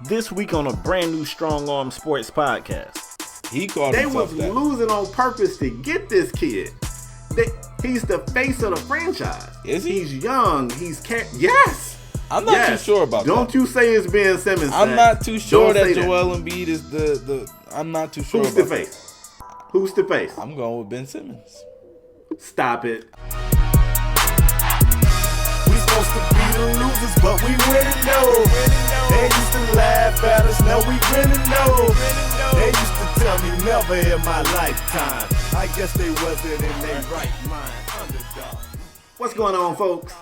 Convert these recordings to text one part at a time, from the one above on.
This week on a brand new Strong Arm Sports podcast. They was losing on purpose to get this kid. He's the face of the franchise. Is he? He's young. Yes. I'm not too sure about that. Don't you say it's Ben Simmons. I'm not too sure that Joel Embiid is the. I'm not too sure. Who's the face? Who's the face? I'm going with Ben Simmons. Stop it. We supposed to be the losers, but we winning though. They used to laugh at us, now we winning though. They used to tell me never in my lifetime. I guess they wasn't in their right mind. Underdog. What's going on, folks?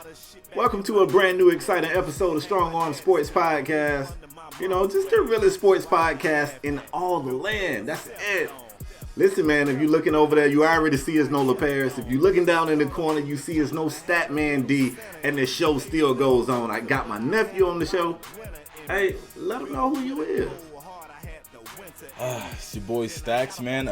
Welcome to a brand new exciting episode of Strong Arm Sports Podcast. You know, just the realest sports podcast in all the land. That's it. Listen, man, if you're looking over there, you already see it's no LaParis. If you're looking down in the corner, you see it's no Statman D, and the show still goes on. I got my nephew on the show. Hey, let him know who you is. It's your boy Stacks, man.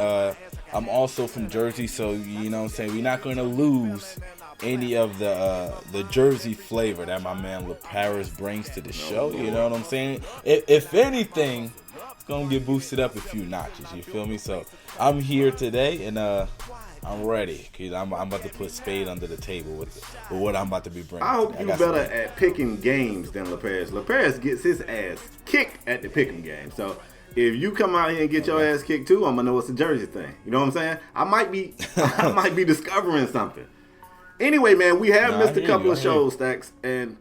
I'm also from Jersey, so you know what I'm saying, we're not going to lose any of the Jersey flavor that my man LaParis brings to the show. You know what I'm saying? If anything, it's going to get boosted up a few notches, you feel me? So I'm here today, and I'm ready, because I'm about to put Spade under the table with what I'm about to be bringing. I hope you better at picking games than LaParis. LaParis gets his ass kicked at the picking game. So if you come out here and get your ass kicked too, I'm gonna know it's a Jersey thing. You know what I'm saying? I might be discovering something. Anyway, man, we have missed a couple of shows, Stacks, and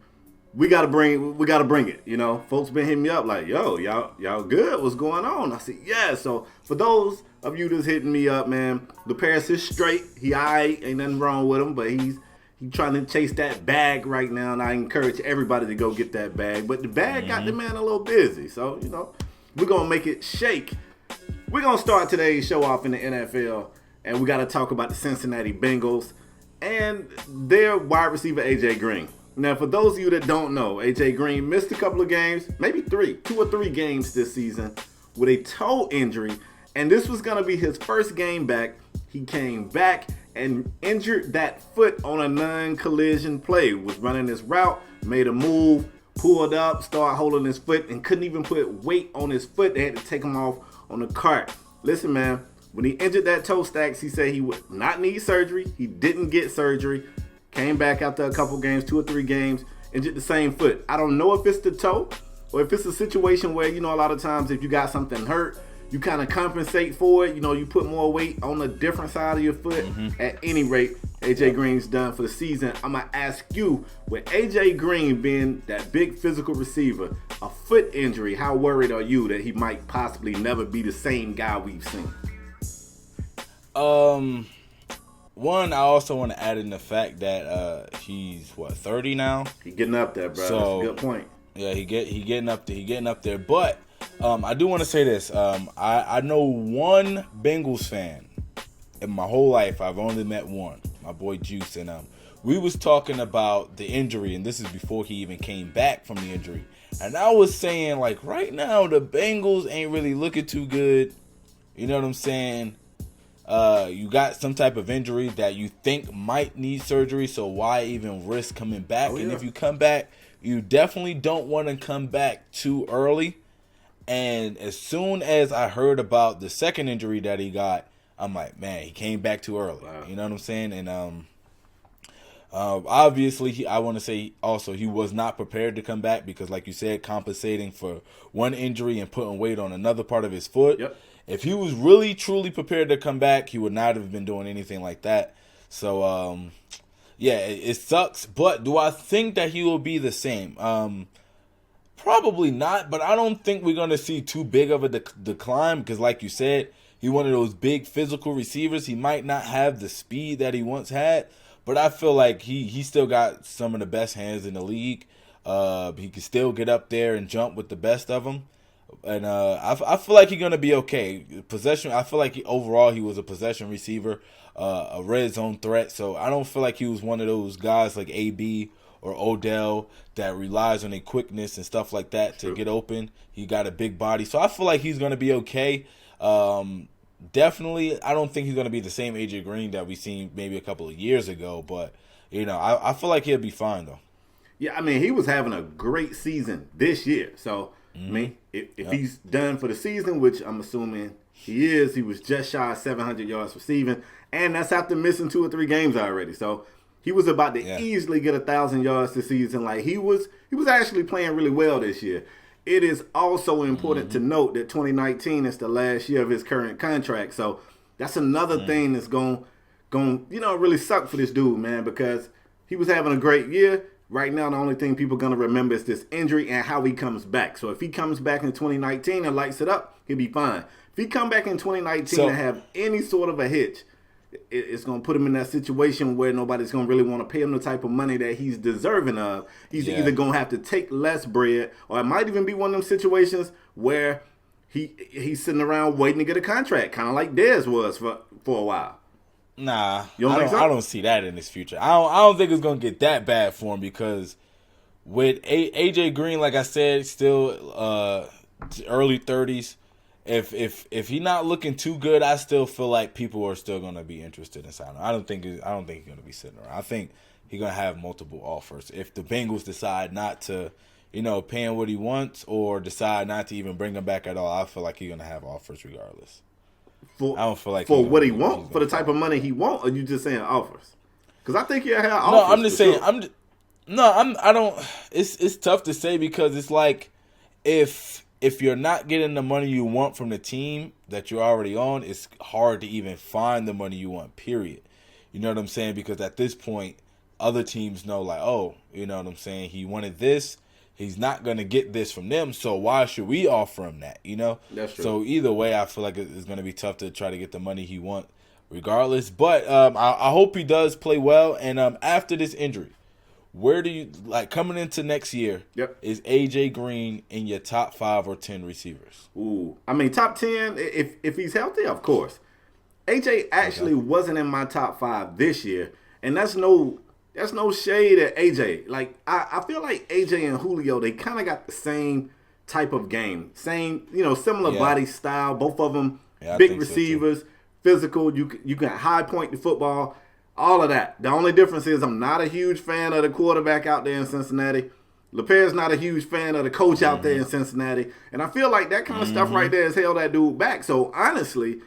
we gotta bring it. You know, folks been hitting me up like, "Yo, y'all good? What's going on?" I said, "Yeah." So for those of you that's hitting me up, man, LaParis is straight. He alright, ain't nothing wrong with him, but he's trying to chase that bag right now, and I encourage everybody to go get that bag. But the bag got the man a little busy, so you know, we're gonna make it shake. We're gonna start today's show off in the NFL, and we gotta talk about the Cincinnati Bengals and their wide receiver AJ Green. Now, for those of you that don't know, AJ Green missed a couple of games, maybe two or three games this season with a toe injury, and this was going to be his first game back. He came back and injured that foot on a non-collision play. Was running his route, made a move, pulled up, started holding his foot, and couldn't even put weight on his foot. They had to take him off on the cart. Listen, man, when he injured that toe, Stacks, he said he would not need surgery. He didn't get surgery. Came back after a couple games, 2 or 3 games, injured the same foot. I don't know if it's the toe or if it's a situation where, you know, a lot of times if you got something hurt, you kind of compensate for it. You know, you put more weight on a different side of your foot. At any rate, AJ Green's done for the season. I'm going to ask you, with AJ Green being that big physical receiver, a foot injury, how worried are you that he might possibly never be the same guy we've seen? One, I also want to add in the fact that he's 30 now. He's getting up there, bro. So, that's a good point. Yeah, he getting up there. But I do want to say this. I know one Bengals fan in my whole life. I've only met one, my boy Juice, and we was talking about the injury, and this is before he even came back from the injury. And I was saying, like, right now the Bengals ain't really looking too good. You know what I'm saying? You got some type of injury that you think might need surgery, so why even risk coming back? And if you come back, you definitely don't want to come back too early. And as soon as I heard about the second injury that he got, I'm like, man, he came back too early. Wow. You know what I'm saying? And obviously, I want to say also he was not prepared to come back because, like you said, compensating for one injury and putting weight on another part of his foot. Yep. If he was really, truly prepared to come back, he would not have been doing anything like that. So, yeah, it sucks. But do I think that he will be the same? Probably not, but I don't think we're going to see too big of a decline because, like you said, he's one of those big physical receivers. He might not have the speed that he once had, but I feel like he still got some of the best hands in the league. He can still get up there and jump with the best of them. And I feel like he's going to be okay. Possession, I feel like overall he was a possession receiver, a red zone threat. So I don't feel like he was one of those guys like AB or Odell that relies on their quickness and stuff like that to get open. He got a big body. So I feel like he's going to be okay. Definitely, I don't think he's going to be the same AJ Green that we seen maybe a couple of years ago. But, you know, I feel like he'll be fine, though. Yeah, I mean, he was having a great season this year. So I mean, if he's done for the season, which I'm assuming he is, he was just shy of 700 yards receiving, and that's after missing 2 or 3 games already. So he was about to easily get 1,000 yards this season. Like he was actually playing really well this year. It is also important to note that 2019 is the last year of his current contract. So that's another thing that's going really suck for this dude, man, because he was having a great year. Right now, the only thing people are going to remember is this injury and how he comes back. So if he comes back in 2019 and lights it up, he'll be fine. If he come back in 2019 and have any sort of a hitch, it's going to put him in that situation where nobody's going to really want to pay him the type of money that he's deserving of. He's either going to have to take less bread, or it might even be one of them situations where he's sitting around waiting to get a contract, kind of like Dez was for a while. Nah, you don't think so? I don't see that in his future. I don't think it's gonna get that bad for him, because with AJ Green, like I said, still early 30s. If he's not looking too good, I still feel like people are still gonna be interested in signing him. I don't think he's gonna be sitting around. I think he's gonna have multiple offers if the Bengals decide not to, pay him what he wants, or decide not to even bring him back at all. I feel like he's gonna have offers regardless. I don't feel like for what he wants, for the type of money he wants, or you just saying offers? Because I think he'll have offers. No, I'm just saying. Sure. I don't. It's tough to say, because it's like if you're not getting the money you want from the team that you're already on, it's hard to even find the money you want. Period. You know what I'm saying? Because at this point, other teams know, like, oh, you know what I'm saying? He wanted this. He's not going to get this from them, so why should we offer him that, That's true. So either way, I feel like it's going to be tough to try to get the money he wants regardless. But I hope he does play well. And after this injury, where do you, coming into next year, is A.J. Green in your top 5 or 10 receivers? Ooh, I mean, top 10, if he's healthy, of course. A.J. actually wasn't in my top 5 this year, and that's no shade at AJ. Like I feel like AJ and Julio, they kind of got the same type of game, same similar body style. Both of them big receivers, physical. You can high point the football, all of that. The only difference is I'm not a huge fan of the quarterback out there in Cincinnati. LePaire's not a huge fan of the coach out there in Cincinnati, and I feel like that kind of stuff right there has held that dude back. So honestly,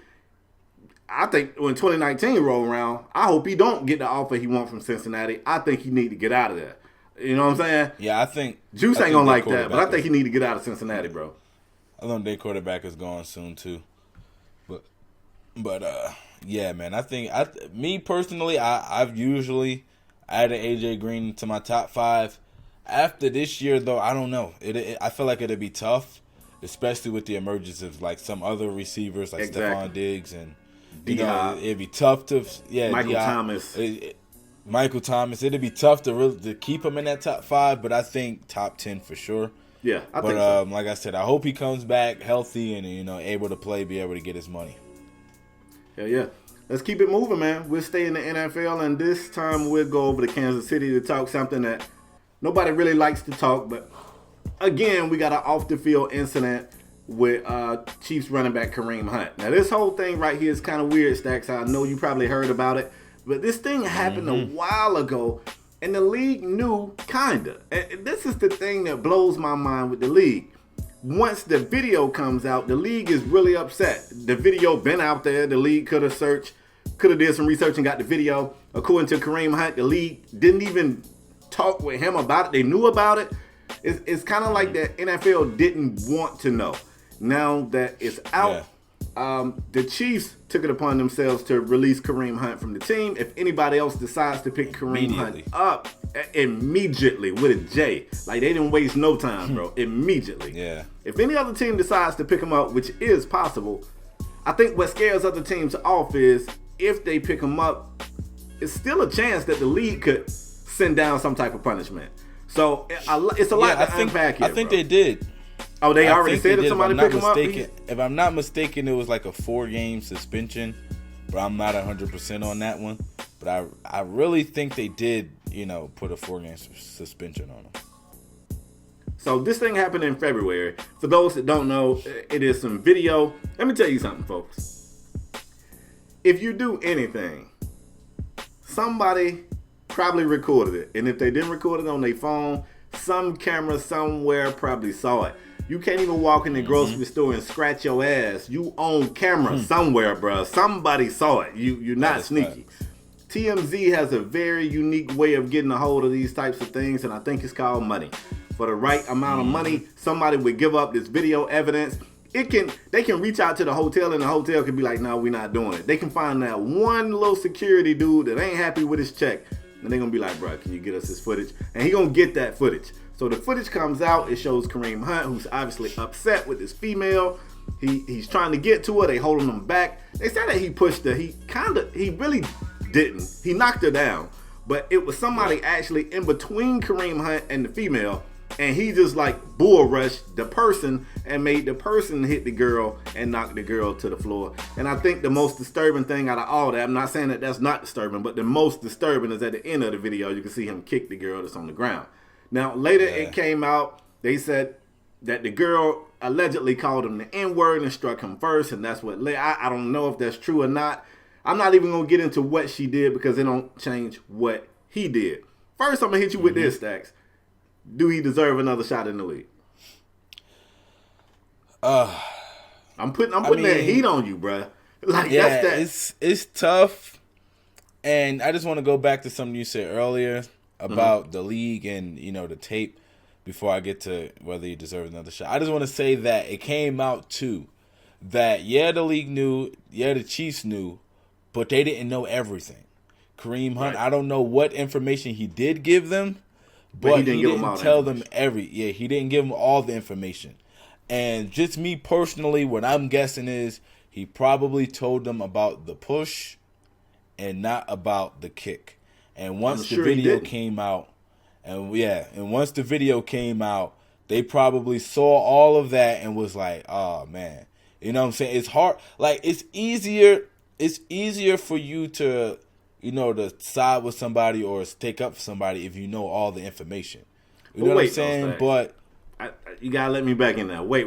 I think when 2019 roll around, I hope he don't get the offer he wants from Cincinnati. I think he need to get out of there. You know what I'm saying? Yeah, I think Juice ain't gonna like that, but I think he need to get out of Cincinnati, bro. I think their quarterback is going soon too. But yeah, man. I think me personally, I've usually added AJ Green to my top 5. After this year, though, I don't know. I feel like it'd be tough, especially with the emergence of some other receivers like Stephon Diggs and. It'd be tough to Michael Thomas. Michael Thomas. It'd be tough to keep him in that top 5, but I think top 10 for sure. Yeah, I think so. Like I said, I hope he comes back healthy and able to play, be able to get his money. Yeah. Let's keep it moving, man. We'll stay in the NFL, and this time we'll go over to Kansas City to talk something that nobody really likes to talk, but again, we got an off the field incident with Chiefs running back Kareem Hunt. Now, this whole thing right here is kind of weird, Stacks. I know you probably heard about it, but this thing happened a while ago, and the league knew, kinda. And this is the thing that blows my mind with the league. Once the video comes out, the league is really upset. The video been out there. The league could have did some research and got the video. According to Kareem Hunt, the league didn't even talk with him about it. They knew about it. It's kind of like the NFL didn't want to know. Now that it's out, the Chiefs took it upon themselves to release Kareem Hunt from the team. If anybody else decides to pick Kareem Hunt up, immediately with a J. Like, they didn't waste no time, bro. Immediately. Yeah. If any other team decides to pick him up, which is possible, I think what scares other teams off is if they pick him up, it's still a chance that the league could send down some type of punishment. So it's a lot to unpack here, I think they did. Oh, they already said that somebody picked him up? If I'm not mistaken, it was like a 4-game suspension, but I'm not 100% on that one. But I really think they did, put a 4-game suspension on him. So this thing happened in February. For those that don't know, it is some video. Let me tell you something, folks. If you do anything, somebody probably recorded it. And if they didn't record it on their phone, some camera somewhere probably saw it. You can't even walk in the grocery store and scratch your ass. You on camera somewhere, bro. Somebody saw it. You're not sneaky. TMZ has a very unique way of getting a hold of these types of things, and I think it's called money. For the right amount of money, somebody would give up this video evidence. They can reach out to the hotel, and the hotel can be like, no, we're not doing it. They can find that one little security dude that ain't happy with his check, and they're gonna be like, bro, can you get us this footage? And he gonna get that footage. So the footage comes out. It shows Kareem Hunt, who's obviously upset with this female. He's trying to get to her. They holding him back. They said that he pushed her. He really didn't. He knocked her down. But it was somebody actually in between Kareem Hunt and the female. And he just like bull rushed the person and made the person hit the girl and knock the girl to the floor. And I think the most disturbing thing out of all that, I'm not saying that that's not disturbing, but the most disturbing is at the end of the video, you can see him kick the girl that's on the ground. Now, later it came out, they said that the girl allegedly called him the N-word and struck him first, and that's what I don't know if that's true or not. I'm not even going to get into what she did because it don't change what he did. First, I'm going to hit you with this, Stacks. Do he deserve another shot in the league? I'm putting that heat on you, bruh. Like, yeah, that's that. It's tough. And I just want to go back to something you said earlier about the league and, the tape before I get to whether he deserves another shot. I just want to say that it came out, too, that, the league knew, the Chiefs knew, but they didn't know everything. Kareem Hunt, I don't know what information he did give them, but he didn't tell them he didn't give them all the information. And just me personally, what I'm guessing is he probably told them about the push and not about the kick. And once the video came out, once the video came out, they probably saw all of that and was like, oh man. You know what I'm saying? It's hard. Like, it's easier for you to to side with somebody or take up for somebody if you know all the information. You know what I'm saying? But you gotta let me back in there. Wait.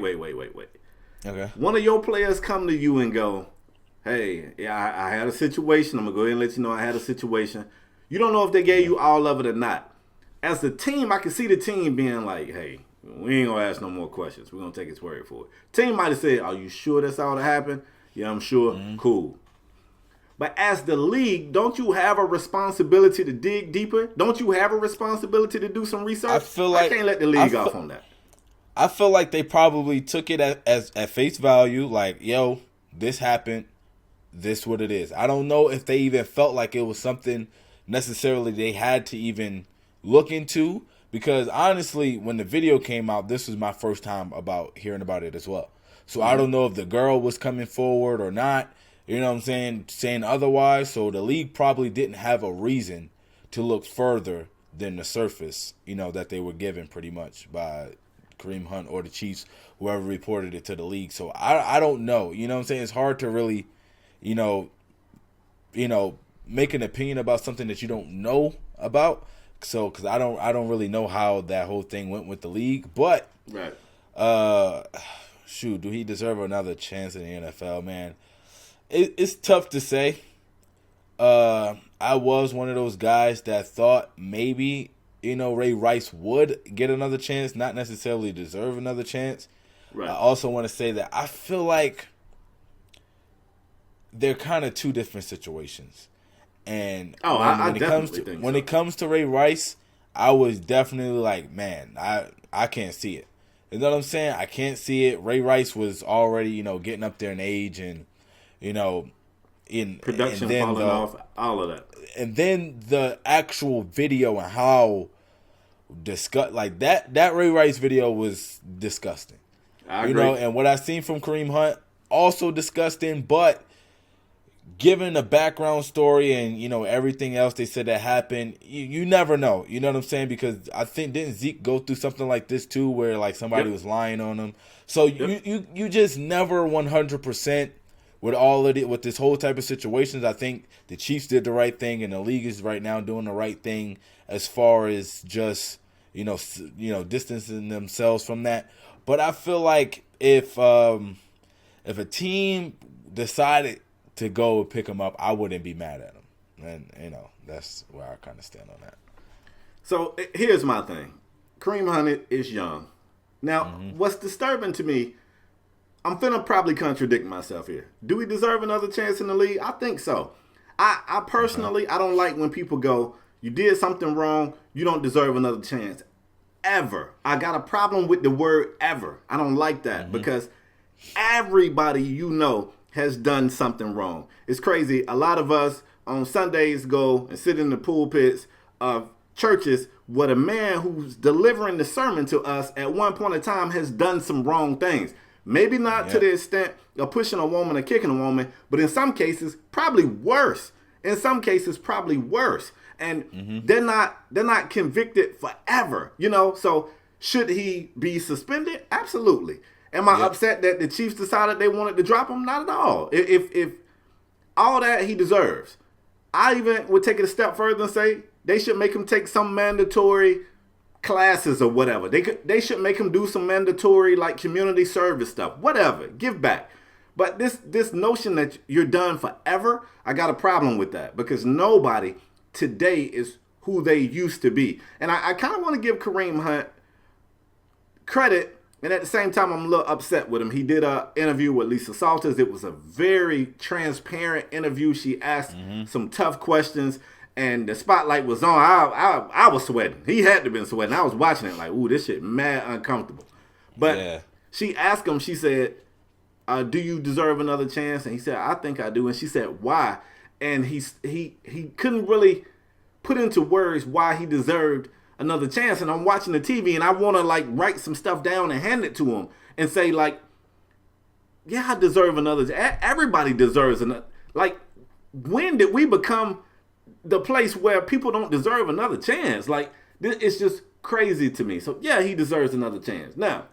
Okay. One of your players come to you and go, hey, I had a situation. I'm gonna go ahead and let you know I had a situation. You don't know if they gave you all of it or not. As the team, I can see the team being like, hey, we ain't gonna ask no more questions. We're gonna take his word for it. Team might have said, are you sure that's all that happened? Yeah, I'm sure. Cool. But as the league, don't you have a responsibility to dig deeper? Don't you have a responsibility to do some research? I feel like I can't let the league off on that. I feel like they probably took it at face value, like, yo, this happened, this what it is. I don't know if they even felt like it was something necessarily they had to even look into, because honestly, when the video came out, this was my first time hearing about it as well. So I don't know if the girl was coming forward or not. You know what I'm saying otherwise. So the league probably didn't have a reason to look further than the surface, that they were given pretty much by Kareem Hunt or the Chiefs, whoever reported it to the league. So I don't know. You know what I'm saying? It's hard to really, make an opinion about something that you don't know about. So, because I don't really know how that whole thing went with the league. But, do he deserve another chance in the NFL, man? It's tough to say. I was one of those guys that thought maybe, Ray Rice would get another chance, not necessarily deserve another chance. Right. I also want to say that I feel like they're kind of two different situations. And when it comes to Ray Rice, I was definitely like, man, I can't see it. You know what I'm saying? I can't see it. Ray Rice was already, getting up there in age and, in production falling off, all of that. And then the actual video and how that Ray Rice video was disgusting. I agree. And what I seen from Kareem Hunt, also disgusting, but given the background story and, everything else they said that happened, you never know. You know what I'm saying? Because I think, didn't Zeke go through something like this too, where like somebody was lying on him? So you just never 100% with all of it, with this whole type of situations. I think the Chiefs did the right thing, and the league is right now doing the right thing as far as just distancing themselves from that. But I feel like if a team decided to go pick him up, I wouldn't be mad at him, and that's where I kind of stand on that. So here's my thing: Kareem Hunt is young. Now, what's disturbing to me, I'm finna probably contradict myself here. Do we deserve another chance in the league? I think so. I personally, I don't like when people go, you did something wrong, you don't deserve another chance. Ever. I got a problem with the word ever. I don't like that because everybody you know has done something wrong. It's crazy. A lot of us on Sundays go and sit in the pulpits of churches where the man who's delivering the sermon to us at one point in time has done some wrong things. Maybe not to the extent of pushing a woman or kicking a woman, but in some cases, probably worse. In some cases, probably worse. And they're not convicted forever, you know. So should he be suspended? Absolutely. Am I upset that the Chiefs decided they wanted to drop him? Not at all. If all that he deserves. I even would take it a step further and say they should make him take some mandatory classes or whatever. They should make him do some mandatory like community service stuff, whatever. Give back. But this notion that you're done forever, I got a problem with that because nobody today is who they used to be. And I kind of want to give Kareem Hunt credit, and at the same time, I'm a little upset with him. He did an interview with Lisa Salters. It was a very transparent interview. She asked some tough questions, and the spotlight was on. I was sweating. He had to have been sweating. I was watching it like, ooh, this shit mad uncomfortable. But she asked him, she said, do you deserve another chance? And he said, I think I do. And she said, why? And he couldn't really put into words why he deserved another chance. And I'm watching the TV and I want to like write some stuff down and hand it to him and say like, yeah, I deserve another. Everybody deserves another. Like, when did we become the place where people don't deserve another chance? Like, it's just crazy to me. So yeah, he deserves another chance. Now,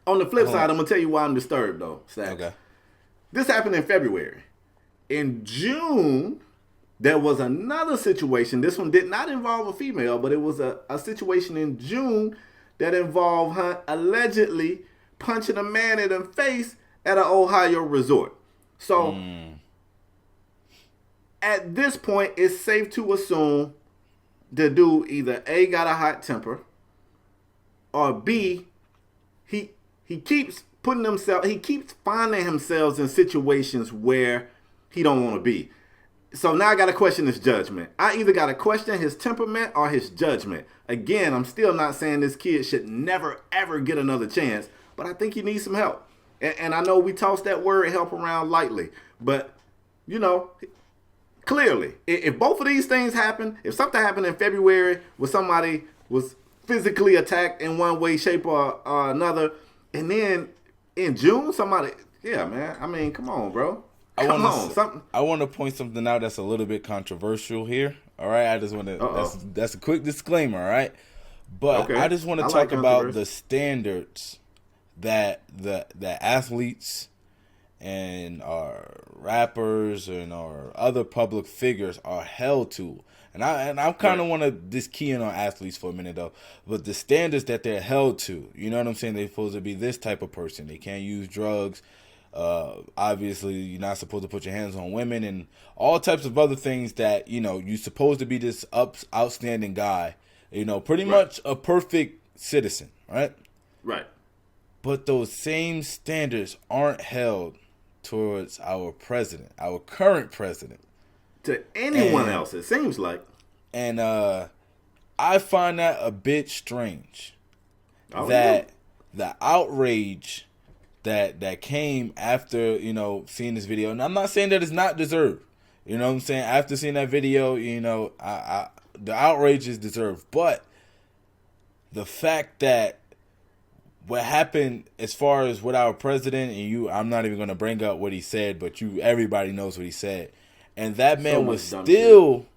on the flip side, I'm gonna tell you why I'm disturbed though, Stack. Okay. This happened in February. In June, there was another situation. This one did not involve a female, but it was a situation in June that involved Hunt allegedly punching a man in the face at an Ohio resort. So, at this point, it's safe to assume the dude either A, got a hot temper, or B, he keeps finding himself in situations where he don't want to be. So now I got to question his judgment. I either got to question his temperament or his judgment. Again, I'm still not saying this kid should never, ever get another chance, but I think he needs some help. And I know we toss that word help around lightly, but, you know, clearly, if both of these things happen, if something happened in February where somebody was physically attacked in one way, shape, or another, and then in June, somebody, yeah, man, I mean, come on, bro. I want to point something out that's a little bit controversial here. All right, I just want to. That's a quick disclaimer. All right, but okay. I just want to talk about the standards that the athletes and our rappers and our other public figures are held to. And I kind of want to just key in on athletes for a minute though. But the standards that they're held to, you know what I'm saying? They're supposed to be this type of person. They can't use drugs. Obviously, you're not supposed to put your hands on women and all types of other things that, you know, you're supposed to be this outstanding guy, you know, pretty much a perfect citizen, right? Right. But those same standards aren't held towards our president, our current president. To anyone else, it seems like. And I find that a bit strange that the outrage that came after, you know, seeing this video. And I'm not saying that it's not deserved. You know what I'm saying? After seeing that video, you know, the outrage is deserved. But the fact that what happened as far as with our president, and I'm not even going to bring up what he said, but everybody knows what he said. And that man was still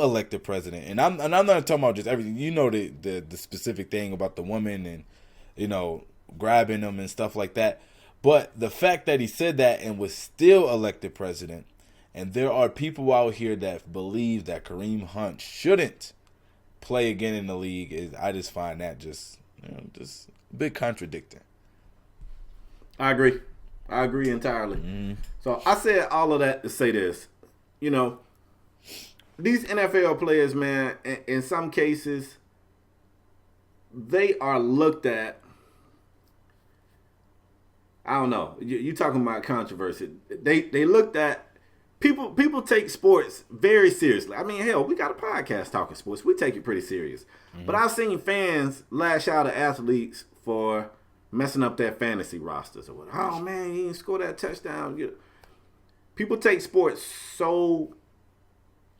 elected president. And I'm not talking about just everything. You know, the specific thing about the woman and, you know, grabbing him and stuff like that. But the fact that he said that and was still elected president, and there are people out here that believe that Kareem Hunt shouldn't play again in the league, I just find that just a bit contradicting. I agree entirely. Mm-hmm. So I said all of that to say this. You know, these NFL players, man, in some cases, they are looked at. I don't know. You talking about controversy? They looked at people. People take sports very seriously. I mean, hell, we got a podcast talking sports. We take it pretty serious. Mm-hmm. But I've seen fans lash out at athletes for messing up their fantasy rosters or what. Oh man, he didn't score that touchdown. People take sports so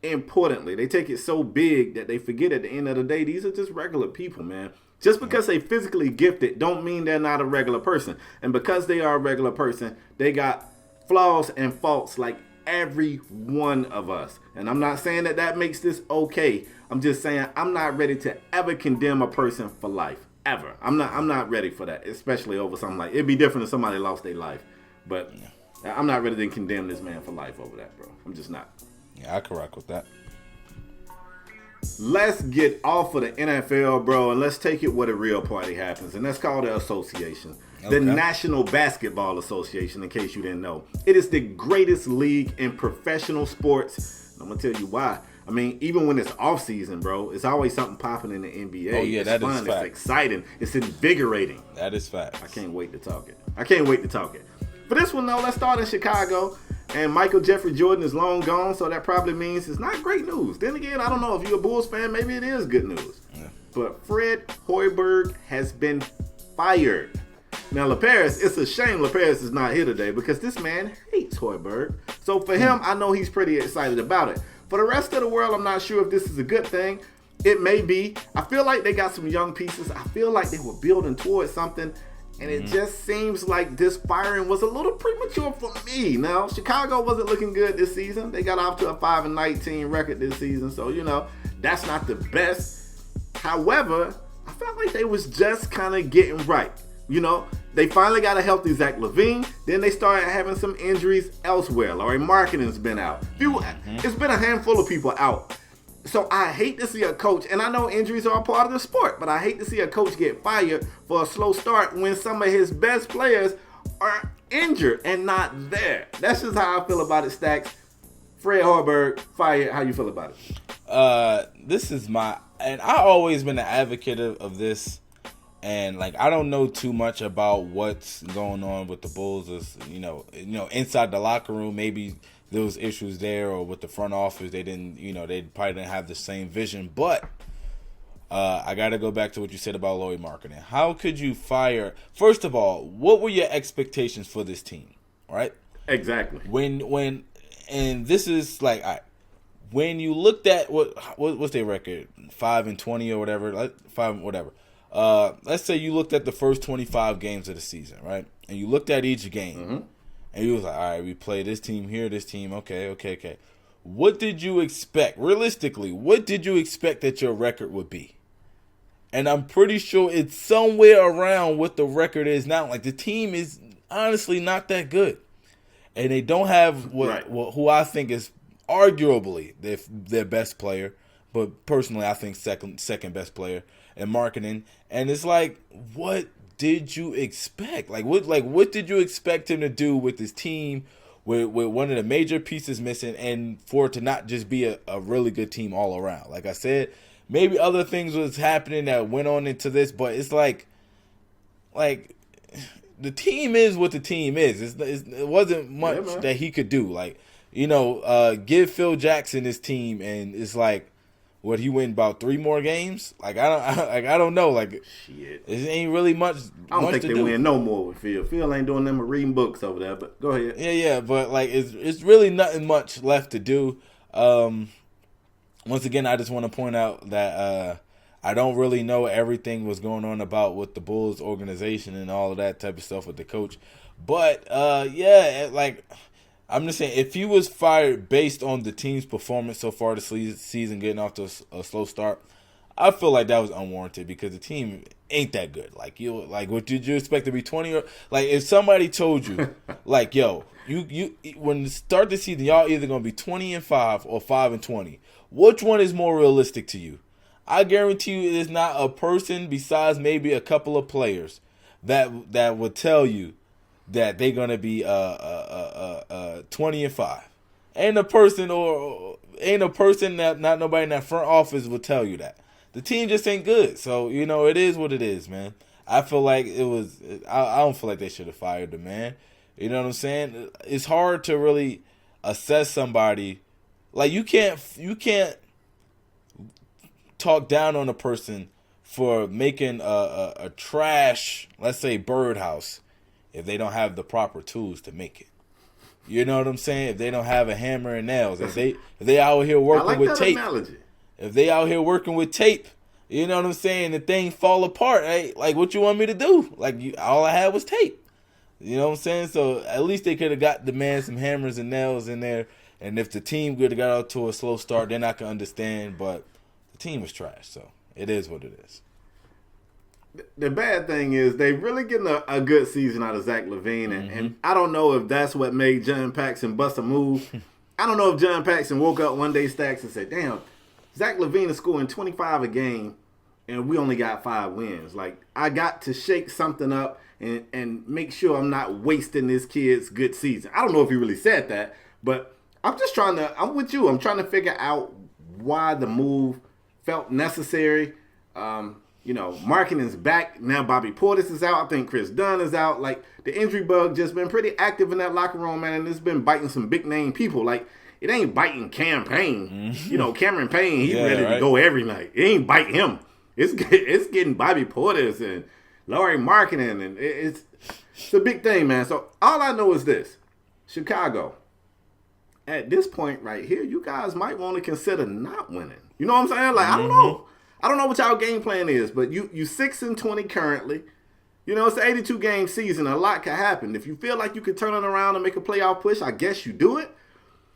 importantly. They take it so big that they forget at the end of the day, these are just regular people, man. Just because they physically gifted don't mean they're not a regular person. And because they are a regular person, they got flaws and faults like every one of us. And I'm not saying that makes this okay. I'm just saying I'm not ready to ever condemn a person for life. Ever. I'm not ready for that, especially over something like, it'd be different if somebody lost their life. But I'm not ready to condemn this man for life over that, bro. I'm just not. Yeah, I can rock with that. Let's get off of the NFL, bro, and let's take it where the real party happens. And that's called the association. Okay. The National Basketball Association, in case you didn't know. It is the greatest league in professional sports. I'm going to tell you why. I mean, even when it's off season, bro, it's always something popping in the NBA. Oh, yeah, it's fun, it's exciting, it's invigorating. That is fact. I can't wait to talk it. For this one, though, let's start in Chicago. And Michael Jeffrey Jordan is long gone, so that probably means it's not great news. Then again, I don't know. If you're a Bulls fan, maybe it is good news. Yeah. But Fred Hoiberg has been fired. Now, LaParis, it's a shame LaParis is not here today because this man hates Hoiberg. So for him, I know he's pretty excited about it. For the rest of the world, I'm not sure if this is a good thing. It may be. I feel like they got some young pieces. I feel like they were building towards something. And it just seems like this firing was a little premature for me. Now, Chicago wasn't looking good this season. They got off to a 5-19 record this season. So, that's not the best. However, I felt like they was just kind of getting right. They finally got a healthy Zach LaVine. Then they started having some injuries elsewhere. Larry Markkanen's been out. It's been a handful of people out. So I hate to see a coach, and I know injuries are a part of the sport, but I hate to see a coach get fired for a slow start when some of his best players are injured and not there. That's just how I feel about it, Stacks. Fred Hoiberg fired. How you feel about it? This is and I've always been an advocate of this, and I don't know too much about what's going on with the Bulls. Inside the locker room, maybe there was issues there, or with the front office, they probably didn't have the same vision. But I got to go back to what you said about Larry Markkinen. How could you fire? First of all, what were your expectations for this team? Right? Exactly. And this is when you looked at what's their record, 5-20 or whatever, 5 whatever. Let's say you looked at the first 25 games of the season, right? And you looked at each game. Mm-hmm. And you was like, all right, we play this team here, this team, okay. What did you expect? Realistically, what did you expect that your record would be? And I'm pretty sure it's somewhere around what the record is now. The team is honestly not that good. And they don't have who I think is arguably their best player. But personally, I think second best player in Markkinen. And it's what did you expect? What did you expect him to do with this team with one of the major pieces missing, and for it to not just be a really good team all around? Like I said, maybe other things was happening that went on into this, but it's like the team is what the team is. It wasn't much that he could do. Give Phil Jackson his team, and it's what, he win about 3 more games? I don't know. Shit. It ain't really much. I don't think they win no more with Phil. Phil ain't doing them but reading books over there. But go ahead. Yeah. But it's really nothing much left to do. Once again, I just want to point out that I don't really know everything was going on about with the Bulls organization and all of that type of stuff with the coach. But I'm just saying, if he was fired based on the team's performance so far this season, getting off to a slow start, I feel like that was unwarranted because the team ain't that good. What did you expect to be 20? Or if somebody told you, yo, you when you start the season, y'all either gonna be 20-5 or 5-20. Which one is more realistic to you? I guarantee you, there's not a person besides maybe a couple of players that would tell you that they're gonna be 20-5. Ain't a person that not nobody in that front office will tell you that. the team just ain't good. So, it is what it is, man. I feel like it was. I don't feel like they should have fired the man. You know what I'm saying? It's hard to really assess somebody. Like you can't talk down on a person for making a trash, let's say, birdhouse, if they don't have the proper tools to make it. You know what I'm saying? If they don't have a hammer and nails, if they out here working with tape, analogy. If they out here working with tape, you know what I'm saying? The thing fall apart. Hey, like what you want me to do? Like all I had was tape. You know what I'm saying? So at least they could have got the man some hammers and nails in there. And if the team could have got out to a slow start, then I can understand. But the team was trash, so it is what it is. The bad thing is they really getting a good season out of Zach LaVine, and I don't know if that's what made John Paxson bust a move. I don't know if John Paxson woke up one day, Stacks, and said, damn, Zach LaVine is scoring 25 a game, and we only got 5 wins. Like, I got to shake something up and make sure I'm not wasting this kid's good season. I don't know if he really said that, but I'm with you. I'm trying to figure out why the move felt necessary. Markkanen's back. Now Bobby Portis is out. I think Chris Dunn is out. Like, the injury bug just been pretty active in that locker room, man, and it's been biting some big-name people. Like, it ain't biting Cam Payne. Cameron Payne, he's ready to go every night. It ain't biting him. It's getting Bobby Portis and Lauri Markkanen, and it's a big thing, man. So all I know is this. Chicago, at this point right here, you guys might want to consider not winning. You know what I'm saying? Like, I don't know. I don't know what y'all game plan is, but you 6-20 currently. It's an 82-game season. A lot can happen. If you feel like you could turn it around and make a playoff push, I guess you do it.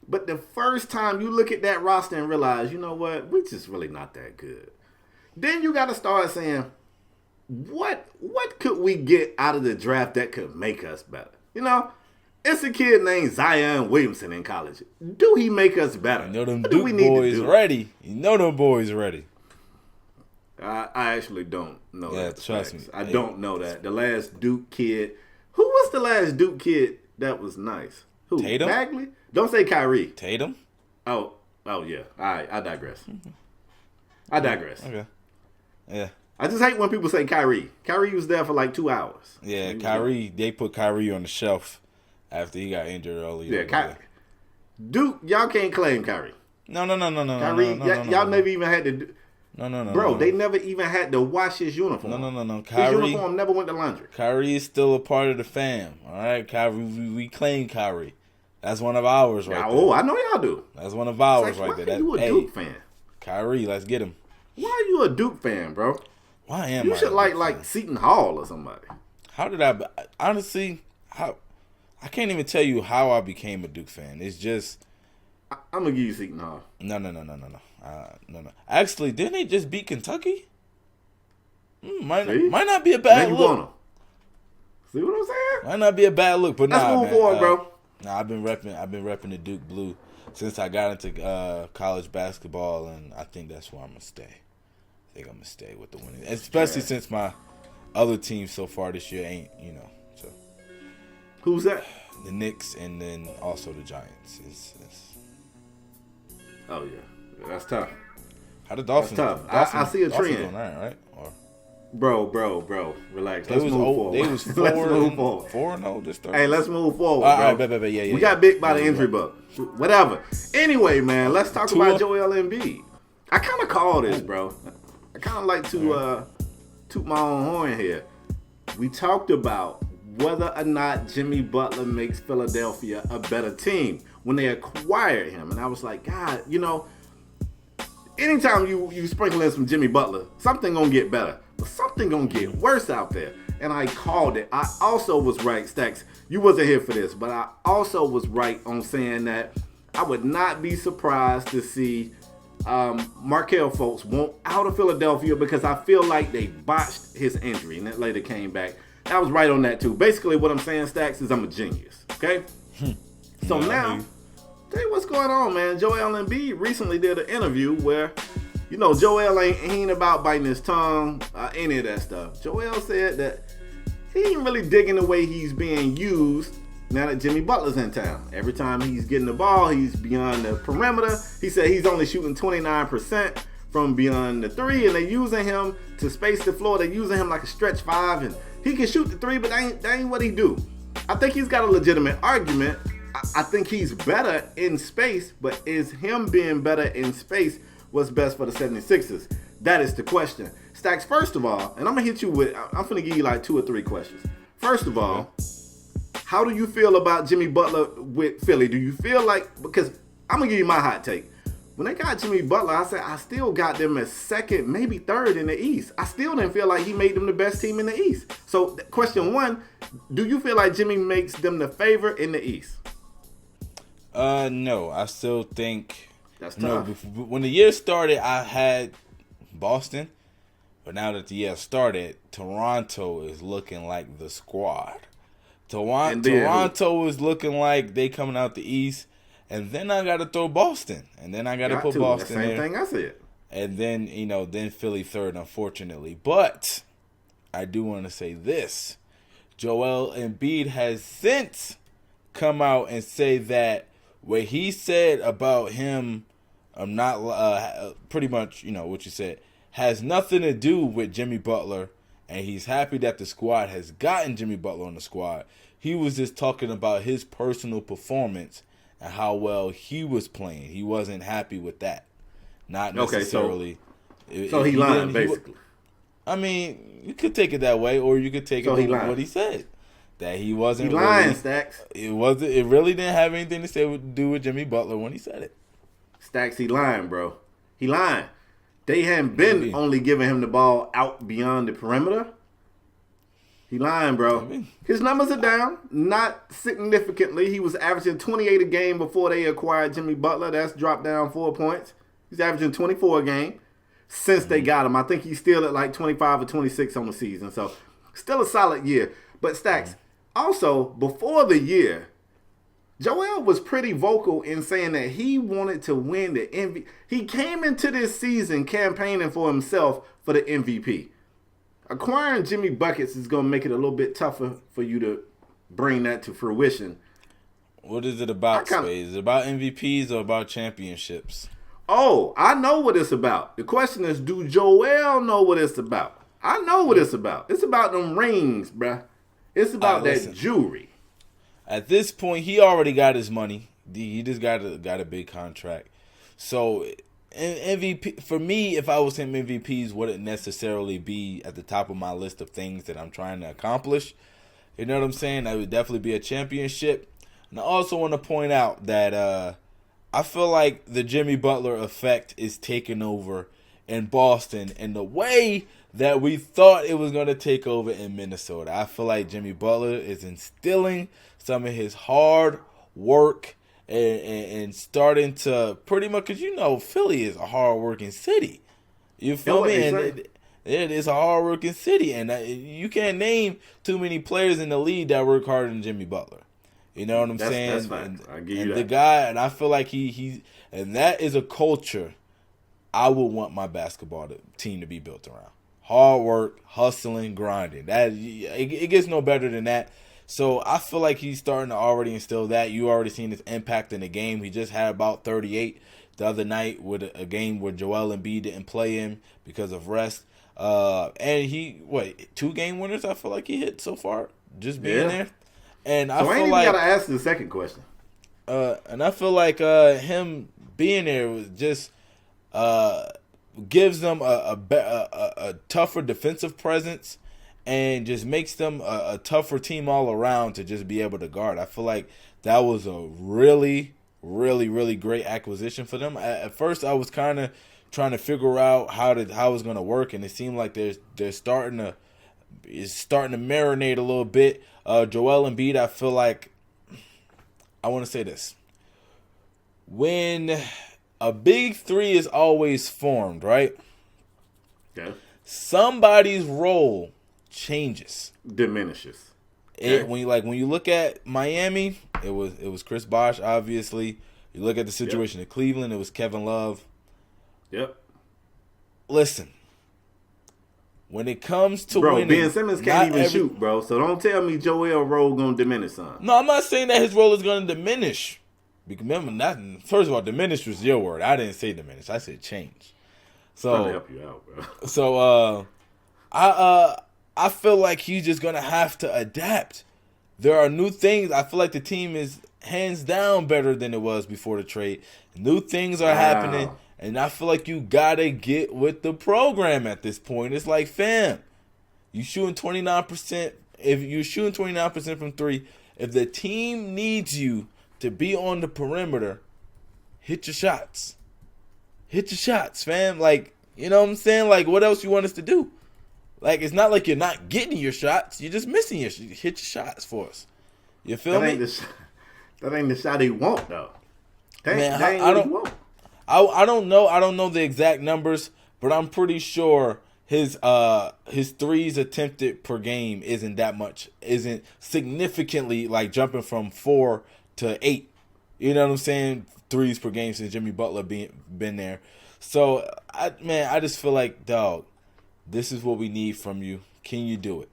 But the first time you look at that roster and realize, you know what, we're just really not that good. Then you got to start saying, what could we get out of the draft that could make us better? It's a kid named Zion Williamson in college. Do he make us better? Them Duke boys ready. Them boys ready. I actually don't know that. Trust me. I don't know that. The last Duke kid. Who was the last Duke kid that was nice? Who? Tatum? Bagley? Don't say Kyrie. Tatum? Oh yeah. All right, I digress. Okay. Yeah. I just hate when people say Kyrie. Kyrie was there for like 2 hours. Yeah, Kyrie. They put Kyrie on the shelf after he got injured earlier. Yeah, Duke, y'all can't claim Kyrie. No. Kyrie, y'all never even had to do. No. Bro, they never even had to wash his uniform. No. His uniform never went to laundry. Kyrie is still a part of the fam. All right, Kyrie, we claim Kyrie. That's one of ours right there. Oh, I know y'all do. That's one of ours like, right there. Why are you a Duke fan? Kyrie, let's get him. Why are you a Duke fan, bro? Why am I? You should like Seton Hall or somebody. How did I? Honestly, I can't even tell you how I became a Duke fan. It's just I'm gonna give you Seton Hall. No. Actually, didn't they just beat Kentucky? Might not be a bad look. See what I'm saying? Might not be a bad look, but let's move forward, bro. Nah, I've been repping the Duke blue since I got into college basketball, and I think that's where I'm gonna stay. I think I'm gonna stay with the winning, especially since my other team so far this year ain't, So who's that? The Knicks, and then also the Giants. Oh yeah, that's tough. How the Dolphins? That's tough. I see a trend. Doing right? Or bro, relax. Let's move forward. They was 4-0 this Thursday. Hey, let's move forward, bro. All right, we got bit by the injury bug. Whatever. Anyway, man, let's talk about Joel Embiid. I kind of call this, bro. I kind of like to toot my own horn here. We talked about whether or not Jimmy Butler makes Philadelphia a better team when they acquired him. And I was like, God, anytime you sprinkle in some Jimmy Butler, something gonna get better. But something gonna get worse out there. And I called it. I also was right, Stacks. You wasn't here for this, but I also was right on saying that I would not be surprised to see Markelle Fultz want out of Philadelphia because I feel like they botched his injury and that later came back. I was right on that too. Basically what I'm saying, Stacks, is I'm a genius. Okay? So now, tell you what's going on, man. Joel Embiid recently did an interview where, Joel ain't about biting his tongue, any of that stuff. Joel said that he ain't really digging the way he's being used now that Jimmy Butler's in town. Every time he's getting the ball, he's beyond the perimeter. He said he's only shooting 29% from beyond the three, and they're using him to space the floor. They're using him like a stretch five, and he can shoot the three, but that ain't what he do. I think he's got a legitimate argument. I think he's better in space, but is him being better in space what's best for the 76ers? That is the question. Stacks, first of all, and I'm going to hit you with, I'm going to give you like 2 or 3 questions. First of all, how do you feel about Jimmy Butler with Philly? Do you feel like, because I'm going to give you my hot take. When they got Jimmy Butler, I said I still got them as second, maybe third in the East. I still didn't feel like he made them the best team in the East. So question 1, do you feel like Jimmy makes them the favorite in the East? No, I still think. That's tough. When the year started, I had Boston, but now that the year started, Toronto is looking like the squad. Toronto is looking like they coming out the East, and then I got to throw Boston, and then I got to put Boston there. Same thing I said. And then then Philly third, unfortunately. But I do want to say this: Joel Embiid has since come out and say that what he said about him, pretty much, what you said, has nothing to do with Jimmy Butler, and he's happy that the squad has gotten Jimmy Butler on the squad. He was just talking about his personal performance and how well he was playing. He wasn't happy with that. Not necessarily. So he lied, basically. I mean, you could take it that way, or you could take it what he said. That he wasn't. He lying, Stacks. It really didn't have anything to do with Jimmy Butler when he said it. Stacks, he lying, bro. He lying. They hadn't been only giving him the ball out beyond the perimeter. He lying, bro. His numbers are down, not significantly. He was averaging 28 a game before they acquired Jimmy Butler. That's dropped down 4 points. He's averaging 24 a game since they got him. I think he's still at like 25 or 26 on the season. So still a solid year. But Stacks, also, before the year, Joel was pretty vocal in saying that he wanted to win the MVP. He came into this season campaigning for himself for the MVP. Acquiring Jimmy Buckets is going to make it a little bit tougher for you to bring that to fruition. What is it about, Spade? Is it about MVPs or about championships? Oh, I know what it's about. The question is, do Joel know what it's about? I know what it's about. It's about them rings, bruh. It's about that jewelry. At this point, he already got his money. He just got a big contract. So, MVP for me, if I was him, MVPs wouldn't necessarily be at the top of my list of things that I'm trying to accomplish. You know what I'm saying? That would definitely be a championship. And I also want to point out that I feel like the Jimmy Butler effect is taking over in Boston in the way that we thought it was going to take over in Minnesota. I feel like Jimmy Butler is instilling some of his hard work and starting to pretty much, because Philly is a hard-working city. You feel me? And it is a hard-working city, and you can't name too many players in the league that work harder than Jimmy Butler. You know what I'm saying? That's fine. I give you that. The guy, and I feel like and that is a culture I would want my basketball team to be built around. Hard work, hustling, grinding. It gets no better than that. So I feel like he's starting to already instill that. You already seen his impact in the game. He just had about 38 the other night with a game where Joel Embiid didn't play him because of rest. And 2 game winners I feel like he hit so far, just being there. And I feel like, gotta ask the second question. And I feel like him being there was just gives them a tougher defensive presence and just makes them a tougher team all around to just be able to guard. I feel like that was a really, really, really great acquisition for them. At first, I was kind of trying to figure out how it was going to work, and it seemed like they're starting to marinate a little bit. Joel Embiid, I feel like, I want to say this. When a big three is always formed, right? Yeah. Somebody's role changes, diminishes. When you look at Miami, it was Chris Bosh, obviously. You look at the situation in Cleveland, it was Kevin Love. Yep. Listen, when it comes to winning, Ben Simmons can't even shoot, bro. So don't tell me Joel's role gonna diminish, son. No, I'm not saying that his role is gonna diminish. Remember, first of all, diminish was your word. I didn't say diminish. I said change. Trying to help you out, bro. So I feel like he's just gonna have to adapt. There are new things. I feel like the team is hands down better than it was before the trade. New things are happening, and I feel like you gotta get with the program at this point. It's like, fam, you shooting 29%. If you're shooting 29% from three, if the team needs you to be on the perimeter, hit your shots. Hit your shots, fam. Like, you know what I'm saying? Like, what else you want us to do? Like, it's not like you're not getting your shots. You're just missing your hit your shots for us. You feel me? That ain't the shot he want, though. Man, I don't know. I don't know the exact numbers, but I'm pretty sure his threes attempted per game isn't significantly like jumping from 4 to 8. You know what I'm saying? Threes per game since Jimmy Butler been there. So I just feel like, dog, this is what we need from you. Can you do it?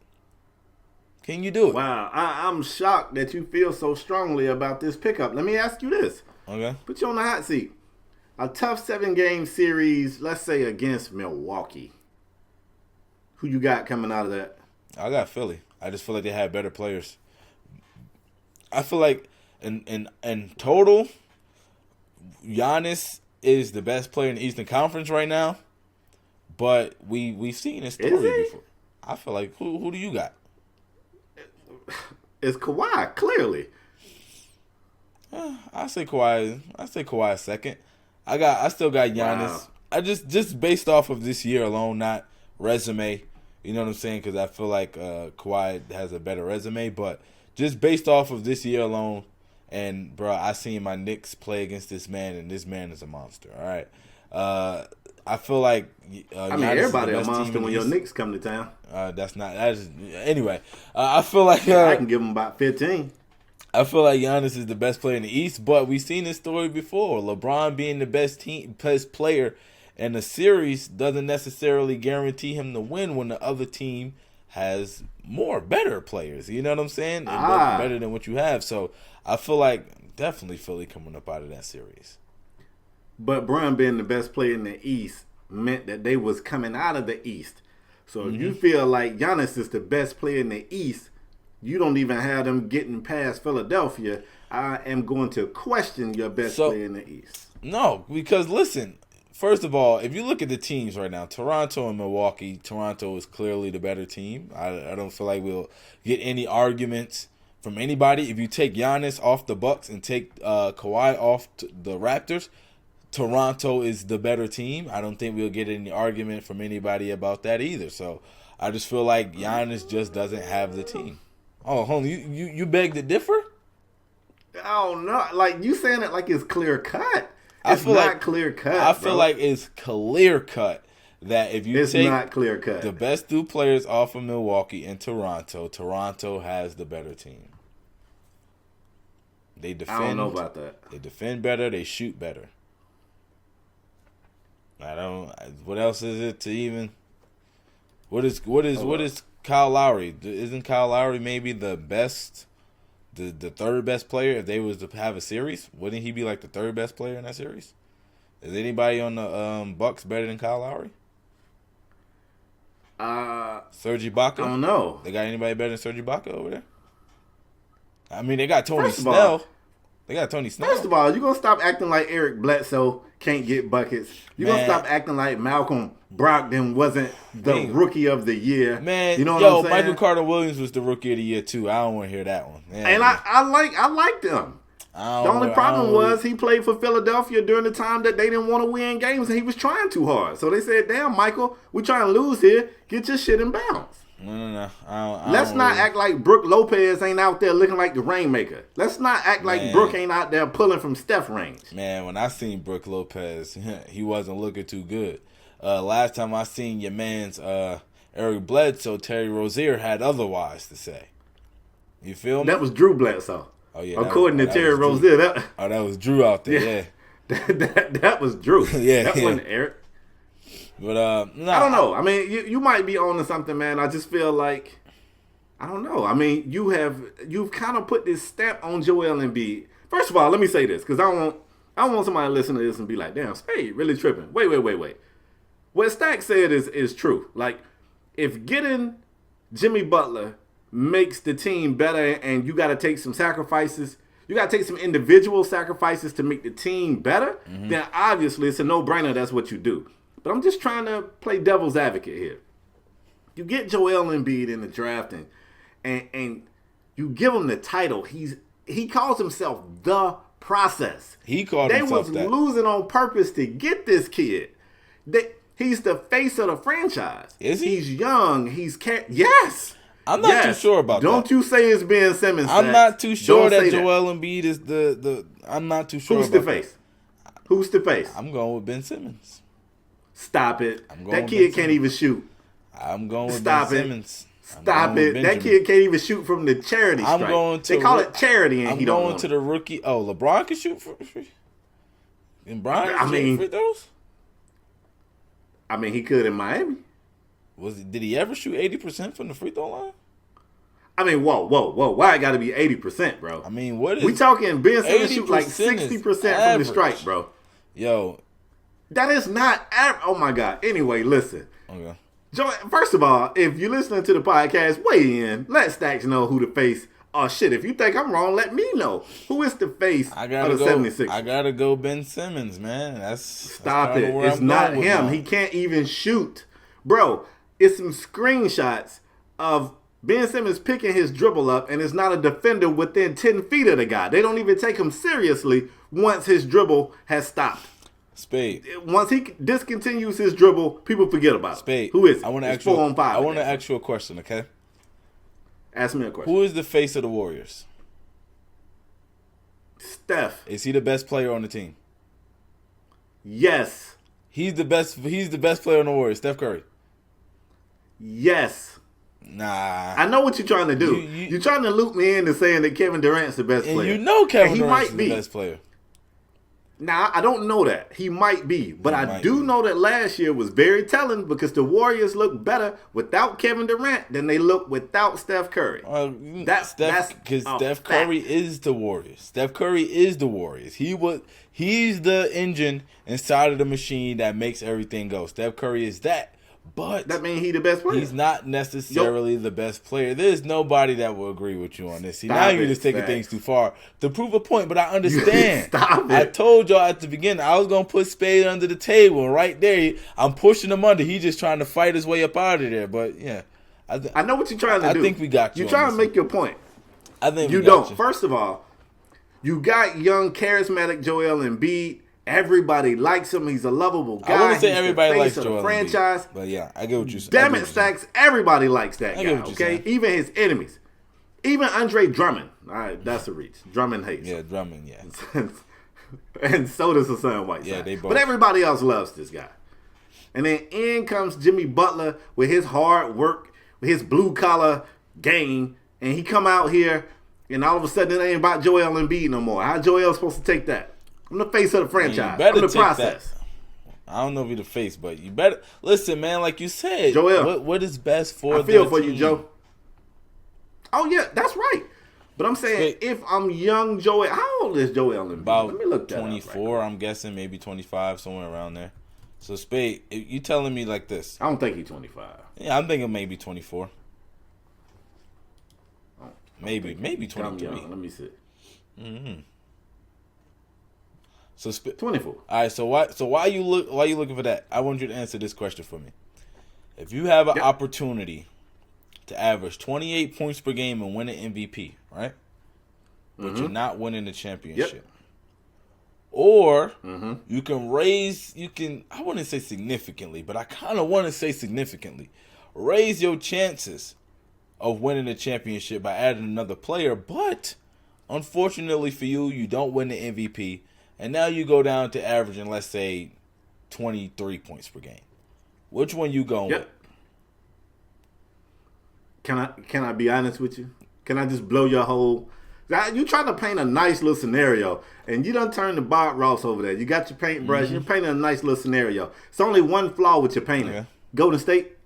Can you do it? Wow, I'm shocked that you feel so strongly about this pickup. Let me ask you this. Okay. Put you on the hot seat. A tough 7-game series, let's say against Milwaukee. Who you got coming out of that? I got Philly. I just feel like they had better players. I feel like in total, Giannis is the best player in the Eastern Conference right now. But we've seen this story before. I feel like who do you got? It's Kawhi, clearly. I say Kawhi second. I still got Giannis. Wow. I just based off of this year alone, not resume. You know what I'm saying? Because I feel like Kawhi has a better resume, but just based off of this year alone, and bro, I seen my Knicks play against this man, and this man is a monster. All right, I feel like everybody a monster when your Knicks come to town. Anyway. I feel like I can give them about 15. I feel like Giannis is the best player in the East, but we've seen this story before. LeBron being the best player in a series doesn't necessarily guarantee him to win when the other team has better players. You know what I'm saying? Better than what you have. So I feel like definitely Philly coming up out of that series. But Bron being the best player in the East meant that they was coming out of the East. So if you feel like Giannis is the best player in the East, you don't even have them getting past Philadelphia. I am going to question your best player in the East. No, because listen, first of all, if you look at the teams right now, Toronto and Milwaukee, Toronto is clearly the better team. I don't feel like we'll get any arguments from anybody. If you take Giannis off the Bucks and take Kawhi off the Raptors, Toronto is the better team. I don't think we'll get any argument from anybody about that either. So I just feel like Giannis just doesn't have the team. Oh, hold on. You beg to differ? Oh, no. Like, you saying it like it's clear cut. It's not clear cut. I feel like it's clear cut that if you take not clear cut. The best two players off of Milwaukee and Toronto has the better team. They defend. I don't know about that. They defend better. They shoot better. What else is it to even? What is Kyle Lowry? Isn't Kyle Lowry maybe the best, the third best player if they was to have a series? Wouldn't he be like the third best player in that series? Is anybody on the Bucks better than Kyle Lowry? Serge Ibaka? I don't know. They got anybody better than Serge Ibaka over there? I mean, they got Tony Snell. First of all, you're going to stop acting like Eric Bledsoe can't get buckets. You're going to stop acting like Malcolm Brogdon wasn't the rookie of the year. Man, you know what I'm saying? Michael Carter-Williams was the rookie of the year, too. I don't want to hear that one. Man, and I liked him. The only problem was he played for Philadelphia during the time that they didn't want to win games, and he was trying too hard. So they said, damn, Michael, we're trying to lose here. Get your shit in bounds. No. Let's not act like Brook Lopez ain't out there looking like the Rainmaker. Let's not act like Brook ain't out there pulling from Steph range. Man, when I seen Brook Lopez, he wasn't looking too good. Last time I seen your man's Eric Bledsoe, Terry Rozier had otherwise to say. You feel me? That was Drew Bledsoe. Oh yeah. According to Terry Rozier, that was Drew out there. Yeah. that was Drew. That wasn't Eric. But I don't know. I mean, you might be on to something, man. I just feel like I don't know. I mean, you've kind of put this stamp on Joel Embiid. First of all, let me say this because I don't want somebody to listen to this and be like, "Damn, Spade really tripping." Wait. what Stack said is true. Like, if getting Jimmy Butler makes the team better and you got to take some sacrifices, you got to take some individual sacrifices to make the team better, then obviously it's a no-brainer that's what you do. But I'm just trying to play devil's advocate here. You get Joel Embiid in the draft and you give him the title. He calls himself the process. He called himself that. They was losing on purpose to get this kid. He's the face of the franchise. Is he? He's young. Yes. I'm not too sure about that. Don't you say it's Ben Simmons. I'm not too sure that Joel Embiid is the. I'm not too sure. Who's the face? Who's the face? I'm going with Ben Simmons. Stop it. That kid can't even shoot. I'm going with Ben Simmons. Stop it. That kid can't even shoot from the charity stripe. They call it charity, and he don't know. I'm going to the rookie. Oh, LeBron can shoot for free. And Brian can shoot free throws? I mean, he could in Miami. Did he ever shoot 80% from the free throw line? I mean, whoa. Why it got to be 80%, bro? I mean, what is... We talking Ben Simmons shoot like 60% from the strike, bro. Yo. That is not... Oh, my God. Anyway, listen. Okay. First of all, if you're listening to the podcast, weigh in. Let Stacks know who the face... Oh, shit. If you think I'm wrong, let me know. Who is the face of the 76ers? I got to go Ben Simmons, man. Stop it. It's not him. He can't even shoot. Bro, it's some screenshots of Ben Simmons picking his dribble up, and it's not a defender within 10 feet of the guy. They don't even take him seriously once his dribble has stopped. Spade. Once he discontinues his dribble, people forget about it. Spade. Who is it? I want to ask 4 on 5. I want to ask you a question, okay? Ask me a question. Who is the face of the Warriors? Steph. Is he the best player on the team? Yes. He's the best player on the Warriors, Steph Curry. Yes. Nah. I know what you're trying to do. You're trying to loop me into saying that Kevin Durant's the best player. And you know Kevin Durant's the best player. Now, I don't know that. He might be. But I do know that last year was very telling because the Warriors look better without Kevin Durant than they look without Steph Curry. Because Steph Curry is the Warriors. Steph Curry is the Warriors. He's the engine inside of the machine that makes everything go. Steph Curry is that. But that means he's the best player. He's not necessarily the best player. There's nobody that will agree with you on this. See, now you're just taking things too far to prove a point, but I understand. Stop it. I told y'all at the beginning I was going to put Spade under the table. Right there, I'm pushing him under. He's just trying to fight his way up out of there. But, yeah. I know what you're trying to do. I think we got you. You're trying to make your point. I think you don't. First of all, you got young, charismatic Joel Embiid. Everybody likes him. He's a lovable guy. I wouldn't say everybody likes Joel franchise. But yeah, I get what you're saying. Damn it, Stacks. Everybody likes that guy, okay? Even his enemies. Even Andre Drummond. All right, that's a reach. Drummond hates him. Yeah, Drummond, yeah. And so does Hassan Whiteside. Yeah, they both. But everybody else loves this guy. And then in comes Jimmy Butler with his hard work, with his blue-collar game, and he come out here, and all of a sudden it ain't about Joel Embiid no more. How Joel supposed to take that? I'm the face of the franchise. I'm the process. I don't know if you're the face, but you better listen, man. Like you said, Joel, what is best for I feel for you, Joe. Oh yeah, that's right. But I'm saying if I'm young Joel, how old is Joel Embiid? About Let me look that 24, right. I'm guessing, maybe 25, somewhere around there. So Spade, you telling me like this? I don't think he's 25. Yeah, I'm thinking maybe 24. Maybe 23. Let me see. Mm-hmm. So 24. All right. So why you looking for that? I want you to answer this question for me. If you have an opportunity to average 28 points per game and win an MVP, right? But you're not winning the championship. Or you can I wouldn't say significantly, but I kind of want to say significantly, raise your chances of winning the championship by adding another player. But unfortunately for you, you don't win the MVP. And now you go down to averaging, let's say, 23 points per game. Which one you going with? Can I be honest with you? Can I just blow your whole... You trying to paint a nice little scenario, and you done turned the Bob Ross over there. You got your paintbrush. You're painting a nice little scenario. It's only one flaw with your painting. Yeah. Golden State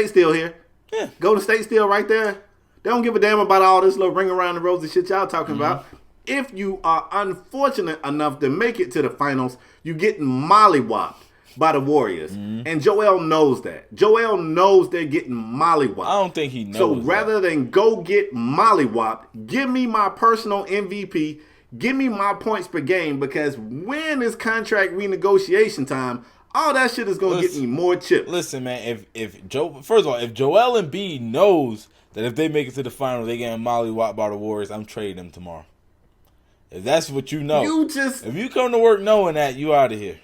still here. Yeah. Golden State still right there. They don't give a damn about all this little ring around the rosy shit y'all talking about. If you are unfortunate enough to make it to the finals, you getting mollywopped by the Warriors. And Joel knows that. Joel knows they're getting mollywopped. I don't think he knows. So rather than go get mollywopped, give me my personal MVP, give me my points per game, because when is contract renegotiation time, all that shit is going to get me more chips. Listen, man, if Joel Embiid knows that if they make it to the final, they getting mollywopped by the Warriors, I'm trading them tomorrow. If that's what you know. If you come to work knowing that, you out of here.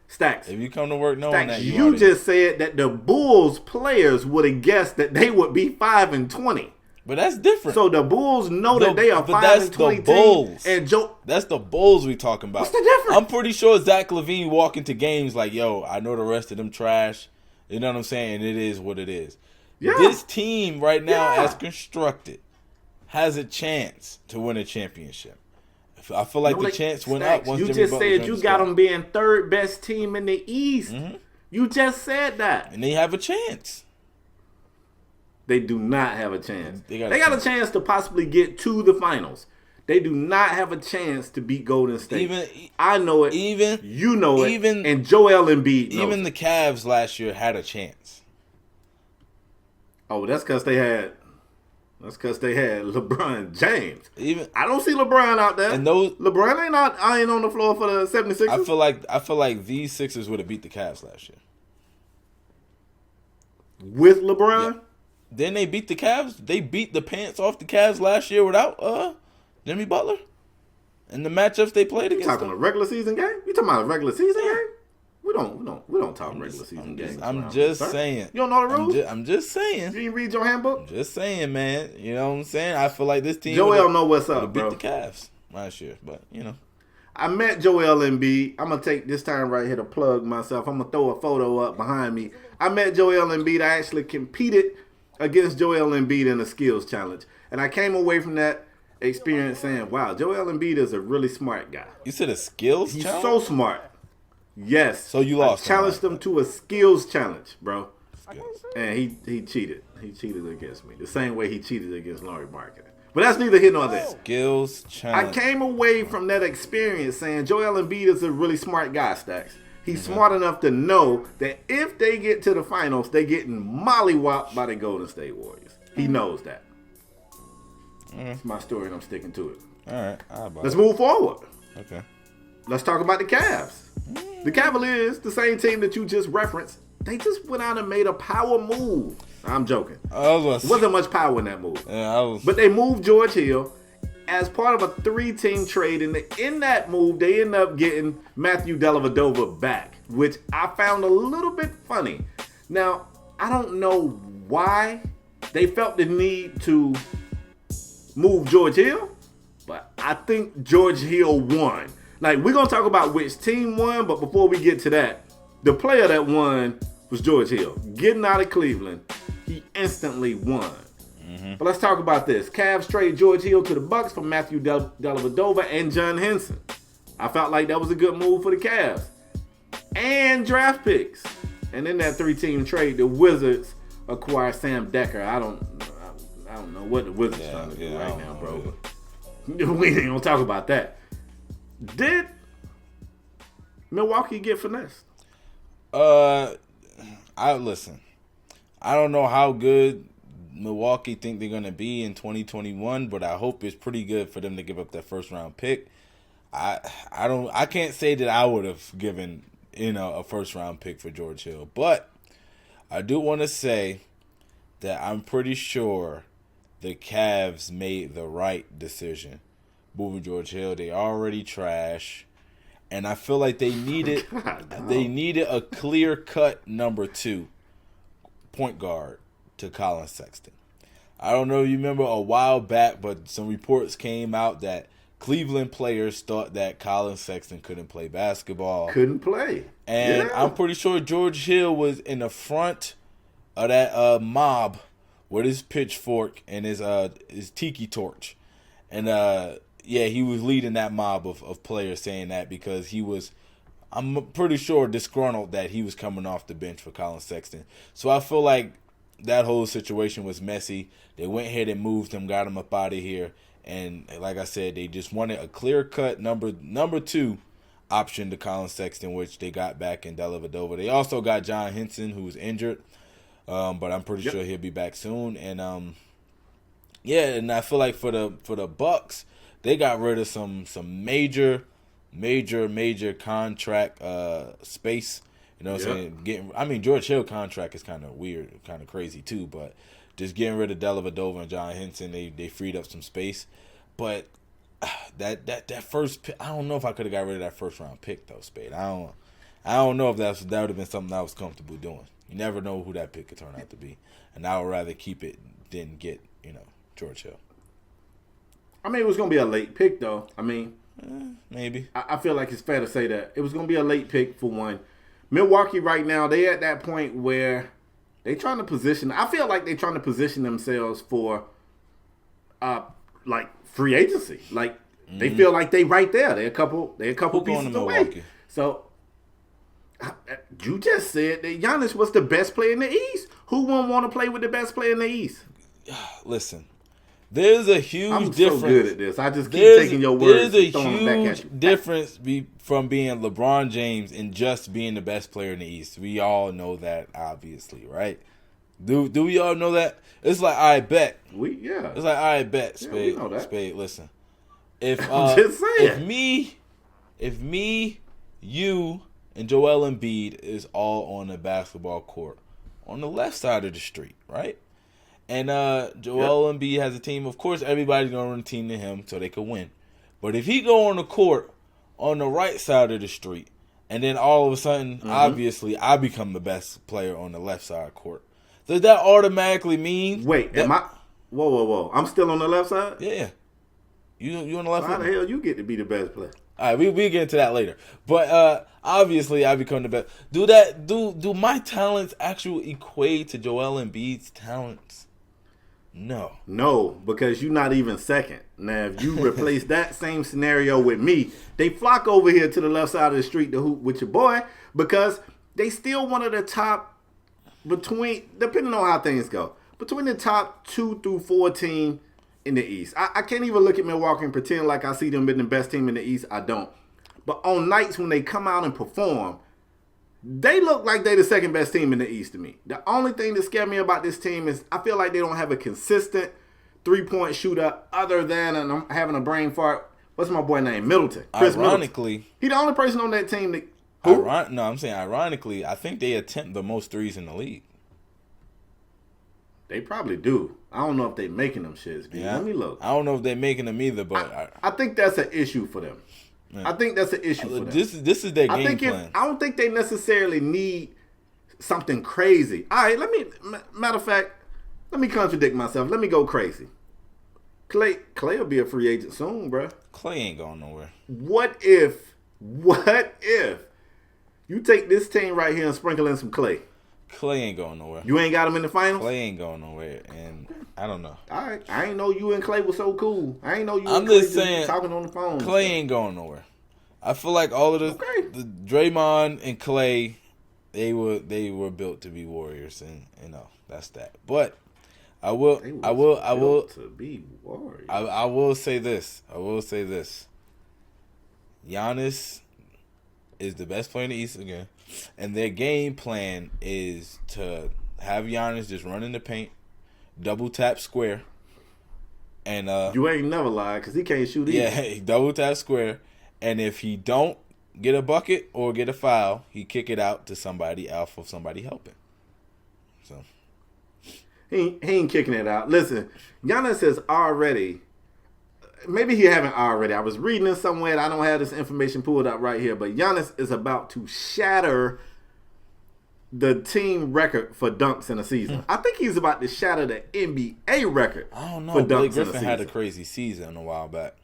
Stacks. If you come to work knowing that, you just said that the Bulls players would have guessed that they would be 5-20. But that's different. So the Bulls know that they are 5-20 Bulls. team. And that's the Bulls we talking about. What's the difference? I'm pretty sure Zach LaVine walk into games like, yo, I know the rest of them trash. You know what I'm saying? And it is what it is. Yeah. This team right now, as constructed, has a chance to win a championship. I feel like the chance went up once you Jimmy just Butler said you got them being third best team in the East. You just said that. And they have a chance. They do not have a chance. They got a a chance to possibly get to the finals. They do not have a chance to beat Golden State. I know it. You know it. And Joel Embiid knows the Cavs last year had a chance. Oh, that's because they had LeBron James. I don't see LeBron out there. And LeBron ain't on the floor for the 76ers. I feel like these Sixers would have beat the Cavs last year. With LeBron? Yeah. Then they beat the Cavs. They beat the pants off the Cavs last year without Jimmy Butler. And the matchups they played against. You talking a regular season game? You talking about a regular season game? We don't talk regular season games. I'm just saying. You don't know the rules? I'm just saying. You didn't read your handbook? I'm just saying, man. You know what I'm saying? I feel like this team Joel know what's up, beat bro. the Cavs last year, but you know. I met Joel Embiid. I'm gonna take this time right here to plug myself. I'm gonna throw a photo up behind me. I met Joel Embiid. I actually competed against Joel Embiid in a skills challenge, and I came away from that experience saying, "Wow, Joel Embiid is a really smart guy." You said a skills challenge? He's so smart. Yes. So you lost. I challenged him to a skills challenge, bro. And he cheated. He cheated against me. The same way he cheated against Laurie Marketing. But that's neither here nor there. Skills challenge. I came away from that experience saying Joel Embiid is a really smart guy, Stacks. He's smart enough to know that if they get to the finals, they're getting mollywopped by the Golden State Warriors. He knows that. That's my story, and I'm sticking to it. All right. Let's move forward. Okay. Let's talk about the Cavs. The Cavaliers, the same team that you just referenced, they just went out and made a power move. I'm joking. There wasn't much power in that move. But they moved George Hill as part of a 3-team trade, and in that move, they ended up getting Matthew Dellavedova back, which I found a little bit funny. Now, I don't know why they felt the need to move George Hill, but I think George Hill won. Like, we're going to talk about which team won, but before we get to that, the player that won was George Hill. Getting out of Cleveland, he instantly won. But let's talk about this. Cavs trade George Hill to the Bucks for Matthew Dellavedova and John Henson. I felt like that was a good move for the Cavs. And draft picks. And in that 3-team trade, the Wizards acquired Sam Decker. I don't know what the Wizards are trying to do right now, bro. But we ain't going to talk about that. Did Milwaukee get finessed? Listen. I don't know how good Milwaukee think they're gonna be in 2021, but I hope it's pretty good for them to give up that first round pick. I can't say that I would have given a first round pick for George Hill, but I do want to say that I'm pretty sure the Cavs made the right decision moving George Hill. They already trash, and I feel like they needed a clear cut number 2 point guard to Colin Sexton. I don't know if you remember a while back, but some reports came out that Cleveland players thought that Colin Sexton couldn't play basketball. Couldn't play. And I'm pretty sure George Hill was in the front of that mob with his pitchfork and his tiki torch. And he was leading that mob of players saying that because he was, I'm pretty sure, disgruntled that he was coming off the bench for Colin Sexton. So I feel like that whole situation was messy. They went ahead and moved him, got him up out of here. And like I said, they just wanted a clear-cut number 2 option to Colin Sexton, which they got back in Dellavedova. They also got John Henson, who's injured, but I'm pretty sure he'll be back soon. And and I feel like for the Bucks, they got rid of some major contract space. You know what I'm saying? George Hill contract is kind of weird, kind of crazy too, but just getting rid of Dellavedova and John Henson, they freed up some space. But that first pick, I don't know if I could have got rid of that first round pick though, Spade. I don't know if that would have been something I was comfortable doing. You never know who that pick could turn out to be, and I would rather keep it than get George Hill. I mean, it was gonna be a late pick though. I mean, maybe. I feel like it's fair to say that it was gonna be a late pick for one. Milwaukee right now, they at that point where they trying to position. I feel like they're trying to position themselves for, like free agency. Like they feel like they right there. They're a couple pieces away. So you just said that Giannis was the best player in the East. Who wouldn't want to play with the best player in the East? Listen, there's a huge difference. I'm so good at this. I just keep taking your words and throwing them back at you. There's a huge difference from being LeBron James and just being the best player in the East. We all know that, obviously, right? Do we all know that? It's like, I bet. It's like, I bet, Spade. We know that. Spade, listen. If I'm just saying. If me, you, and Joel Embiid is all on the basketball court on the left side of the street, right? And Joel Embiid has a team. Of course, everybody's going to run a team to him so they could win. But if he go on the court on the right side of the street, and then all of a sudden, obviously, I become the best player on the left side of the court, does that automatically mean... Wait, am I... Whoa. I'm still on the left side? Yeah. You on the left side? How the hell you get to be the best player? All right, we'll get into that later. But obviously, I become the best. Do my talents actually equate to Joel Embiid's talents? No, because you're not even second. Now, if you replace that same scenario with me, they flock over here to the left side of the street to hoop with your boy because they still one of the top depending on how things go, between the top 2 through 4 team in the East. I can't even look at Milwaukee and pretend like I see them being the best team in the East. I don't. But on nights when they come out and perform, they look like they're the second best team in the East to me. The only thing that scares me about this team is I feel like they don't have a consistent three-point shooter other than, and I'm having a brain fart, what's my boy name? Middleton. Chris Ironically. Middleton. He's the only person on that team that... I'm saying ironically, I think they attempt the most threes in the league. They probably do. I don't know if they're making them shits. Yeah. Let me look. I don't know if they're making them either, but... I think that's an issue for them. Yeah. I think that's an issue for them. This is their game plan. I don't think they necessarily need something crazy. All right, matter of fact, let me contradict myself. Let me go crazy. Clay will be a free agent soon, bro. Clay ain't going nowhere. What if you take this team right here and sprinkle in some Clay? Clay ain't going nowhere. You ain't got him in the finals? Clay ain't going nowhere, and I don't know. All right. I ain't know you and Clay was so cool. I ain't know you I'm and Clay just saying, talking on the phone. Clay ain't going nowhere. I feel like all of the Draymond and Clay, they were built to be warriors, and that's that. But I will to be warriors. I will say this. Giannis is the best player in the East again. And their game plan is to have Giannis just run in the paint, double tap square, and you ain't never lied because he can't shoot either. Yeah, double tap square, and if he don't get a bucket or get a foul, he kick it out to somebody else or somebody helping. So he ain't kicking it out. Listen, Giannis has already. Maybe he haven't already. I was reading it somewhere. I don't have this information pulled up right here. But Giannis is about to shatter the team record for dunks in a season. I think he's about to shatter the NBA record. I don't know. For dunks Blake in a Griffin season. had a crazy season a while back.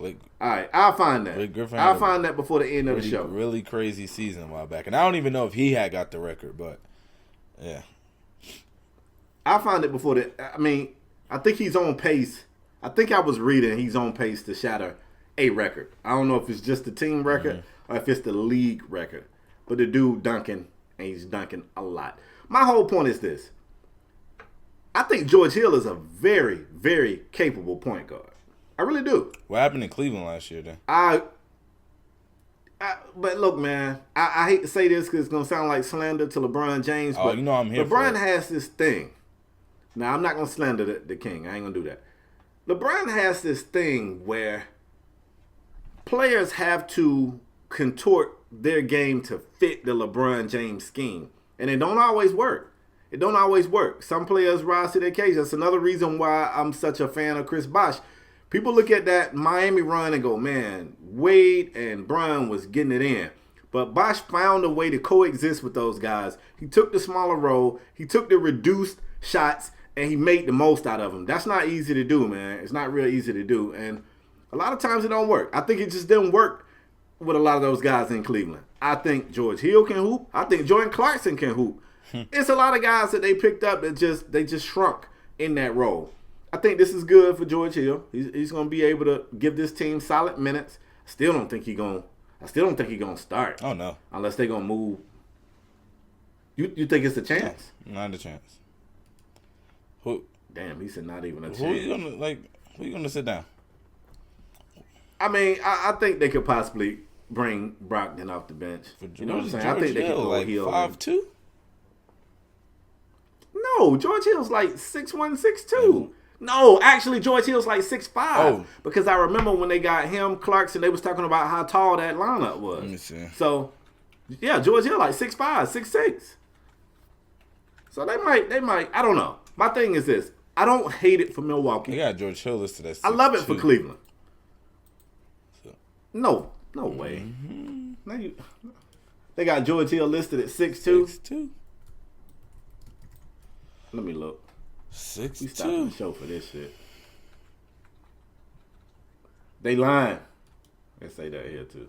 All right, I'll find that. I'll find that before the end of the show. Really crazy season a while back. And I don't even know if he had got the record, but yeah. I'll find it before I think he's on pace. I think I was reading he's on pace to shatter a record. I don't know if it's just the team record or if it's the league record. But the dude dunking, and he's dunking a lot. My whole point is this. I think George Hill is a very, very capable point guard. I really do. What happened in Cleveland last year then? But look, man, I hate to say this because it's going to sound like slander to LeBron James. Oh, but you know I'm here LeBron for it. has this thing. Now, I'm not going to slander the king. I ain't going to do that. LeBron has this thing where players have to contort their game to fit the LeBron James scheme. And it don't always work. It don't always work. Some players rise to the occasion. That's another reason why I'm such a fan of Chris Bosh. People look at that Miami run and go, man, Wade and Bron was getting it in. But Bosh found a way to coexist with those guys. He took the smaller role. He took the reduced shots, and he made the most out of them. That's not easy to do, man. It's not real easy to do. And a lot of times it don't work. I think it just didn't work with a lot of those guys in Cleveland. I think George Hill can hoop. I think Jordan Clarkson can hoop. It's a lot of guys that they picked up that they just shrunk in that role. I think this is good for George Hill. He's going to be able to give this team solid minutes. I still don't think he's going to start. Oh, no. Unless they're going to move. You think it's a chance? No, not a chance. Who? Damn, he said not even a chance. Who you gonna sit down? I mean, I think they could possibly bring Brogdon off the bench. You know what I'm saying? I think they could go Hill. 5'2"? No, George Hill's like 6'1", 6'2". No, actually, George Hill's like 6'5". Oh. Because I remember when they got him, Clarkson, they was talking about how tall that lineup was. Let me see. So, yeah, George Hill like 6'5", 6'6". So they might. I don't know. My thing is this. I don't hate it for Milwaukee. They got George Hill listed as 6'2". I love it for Cleveland. So. No way. Mm-hmm. They got George Hill listed at 6'2". 6'2". Let me look. 6'2". We stopping the show for this shit. They lying. They say that here too.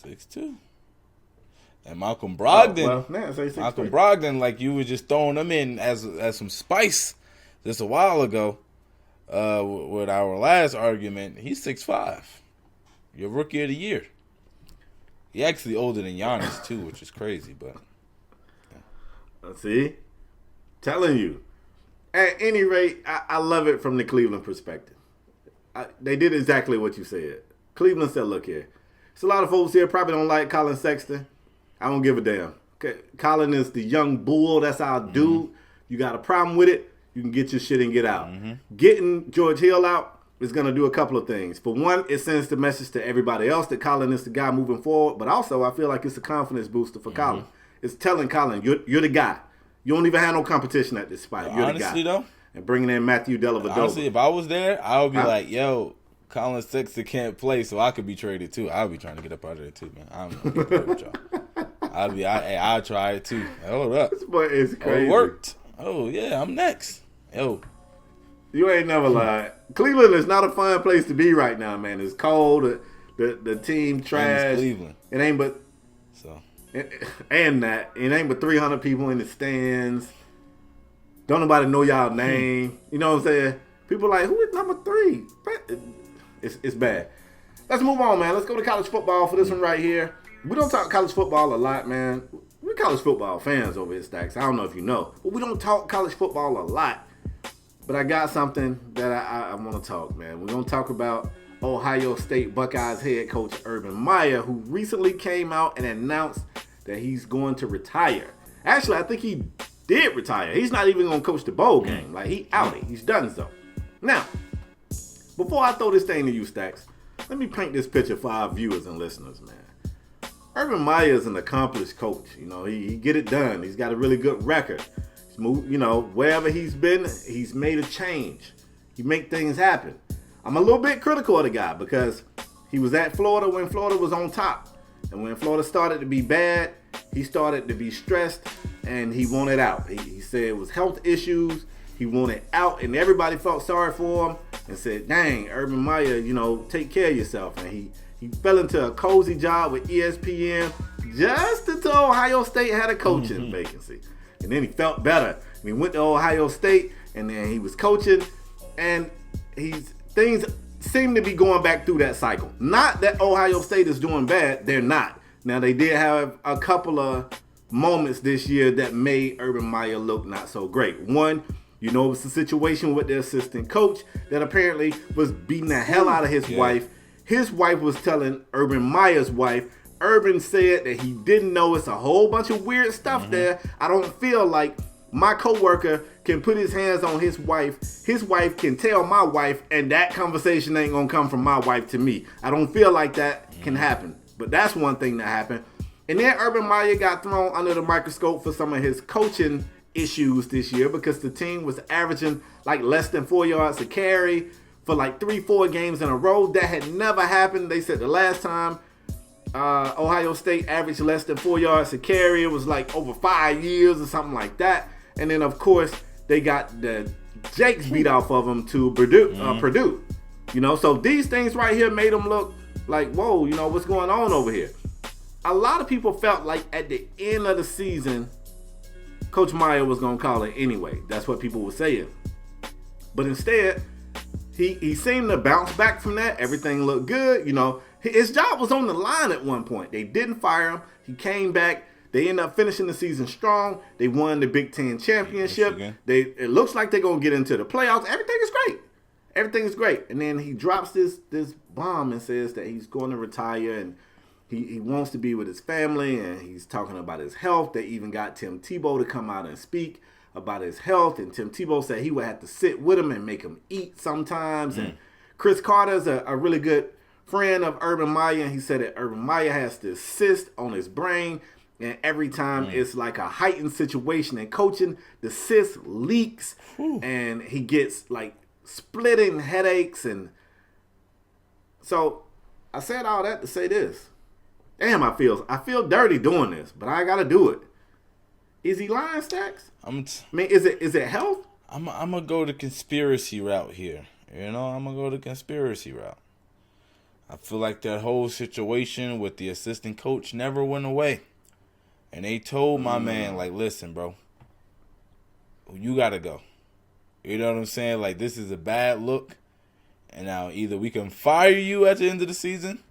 6'2". And Malcolm Brogdon. Now say 6'3". Malcolm Brogdon, like you were just throwing them in as some spice just a while ago with our last argument. He's 6'5". Your rookie of the year. He actually older than Giannis too, which is crazy, but see? Telling you. At any rate, I love it from the Cleveland perspective. They did exactly what you said. Cleveland said, look here. There's a lot of folks here probably don't like Colin Sexton. I don't give a damn. Okay. Colin is the young bull. That's our dude. You got a problem with it, you can get your shit and get out. Getting George Hill out is going to do a couple of things. For one, it sends the message to everybody else that Colin is the guy moving forward. But also, I feel like it's a confidence booster for Colin. It's telling Colin, you're the guy. You don't even have no competition at this spot. You're honestly, the guy. though, and bringing in Matthew Dellavedova. Honestly, if I was there, I would be like, yo, Colin Sexton can't play, so I could be traded too. I'll be trying to get up out of there too, man. I'm gonna get with y'all. I'll try it too. Hold up. This boy is crazy. Oh, it worked. Oh yeah, I'm next. Yo. You ain't never lied. Cleveland is not a fun place to be right now, man. It's cold. The team trash. It's Cleveland. It ain't but So. And that it ain't but 300 people in the stands. Don't nobody know y'all name. You know what I'm saying? People like, who is number 3? It's bad. Let's move on, man. Let's go to college football for this one right here. We don't talk college football a lot, man. We're college football fans over here, Stacks. I don't know if you know, but we don't talk college football a lot. But I got something that I want to talk, man. We're going to talk about Ohio State Buckeyes head coach Urban Meyer, who recently came out and announced that he's going to retire. Actually, I think he did retire. He's not even going to coach the bowl game. Like, he outed. He's done so. Now, before I throw this thing to you, Stacks, let me paint this picture for our viewers and listeners, man. Urban Meyer is an accomplished coach. You know, he get it done. He's got a really good record. You know, wherever he's been, he's made a change. He make things happen. I'm a little bit critical of the guy because he was at Florida when Florida was on top. And when Florida started to be bad, he started to be stressed and he wanted out. He said it was health issues. He wanted out and everybody felt sorry for him and said, dang, Urban Meyer, you know, take care of yourself. And he fell into a cozy job with ESPN just until Ohio State had a coaching vacancy. And then he felt better. And he went to Ohio State and then he was coaching and things seem to be going back through that cycle. Not that Ohio State is doing bad. They're not. Now, they did have a couple of moments this year that made Urban Meyer look not so great. One, you know, it was a situation with the assistant coach that apparently was beating the hell out of his wife. His wife was telling Urban Meyer's wife Urban said that he didn't know it's a whole bunch of weird stuff there. I don't feel like my coworker can put his hands on his wife can tell my wife, and that conversation ain't gonna come from my wife to me. I don't feel like that can happen. But that's one thing that happened. And then Urban Meyer got thrown under the microscope for some of his coaching issues this year because the team was averaging like less than 4 yards a carry for like 3-4 games in a row. That had never happened. They said the last time Ohio State averaged less than 4 yards a carry, it was like over 5 years or something like that. And then of course they got the Jakes beat off of them to Purdue. You know, so these things right here made them look like, whoa, you know, what's going on over here? A lot of people felt like at the end of the season, Coach Meyer was going to call it anyway. That's what people were saying. But instead, he seemed to bounce back from that. Everything looked good. You know, his job was on the line at one point. They didn't fire him. He came back. They ended up finishing the season strong. They won the Big Ten championship. It looks like they're going to get into the playoffs. Everything is great. Everything is great. And then he drops this bomb and says that he's going to retire and he wants to be with his family, and he's talking about his health. They even got Tim Tebow to come out and speak about his health, and Tim Tebow said he would have to sit with him and make him eat sometimes. And Chris Carter's a really good friend of Urban Meyer, and he said that Urban Meyer has this cyst on his brain, and every time it's like a heightened situation in coaching, the cyst leaks, and he gets like splitting headaches. And so I said all that to say this. Damn, I feel dirty doing this, but I gotta do it. Is he lying, Stacks? I mean, is it health? I'm gonna go the conspiracy route here. You know, I'm gonna go the conspiracy route. I feel like that whole situation with the assistant coach never went away, and they told my man, like, listen, bro, you gotta go. You know what I'm saying? Like, this is a bad look, and now either we can fire you at the end of the season,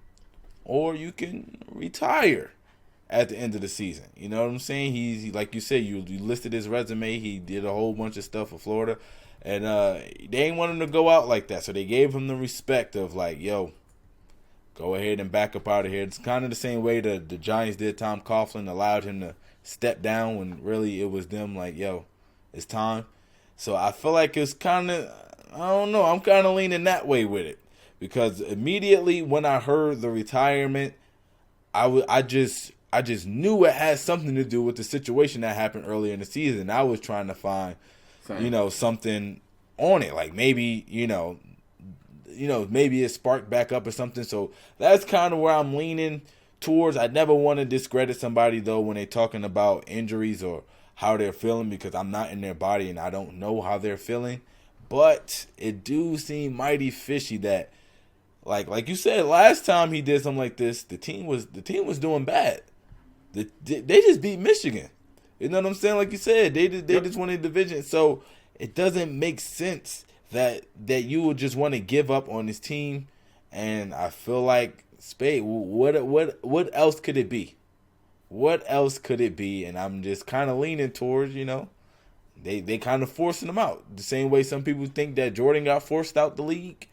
or you can retire at the end of the season. You know what I'm saying? He's, like you said, you listed his resume. He did a whole bunch of stuff for Florida. And they ain't want him to go out like that. So they gave him the respect of like, yo, go ahead and back up out of here. It's kind of the same way the Giants did Tom Coughlin, allowed him to step down when really it was them like, yo, it's time. So I feel like it's kind of, I don't know, I'm kind of leaning that way with it. Because immediately when I heard the retirement, I just knew it had something to do with the situation that happened earlier in the season. I was trying to find, something on it. Like maybe, maybe it sparked back up or something. So that's kind of where I'm leaning towards. I never want to discredit somebody, though, when they're talking about injuries or how they're feeling, because I'm not in their body and I don't know how they're feeling. But it do seem mighty fishy that, like you said, last time he did something like this, the team was doing bad. They just beat Michigan. You know what I'm saying? Like you said, they just won the division. So it doesn't make sense that you would just want to give up on this team. And I feel like, Spade, what else could it be? What else could it be? And I'm just kind of leaning towards, they kind of forcing them out. The same way some people think that Jordan got forced out the league.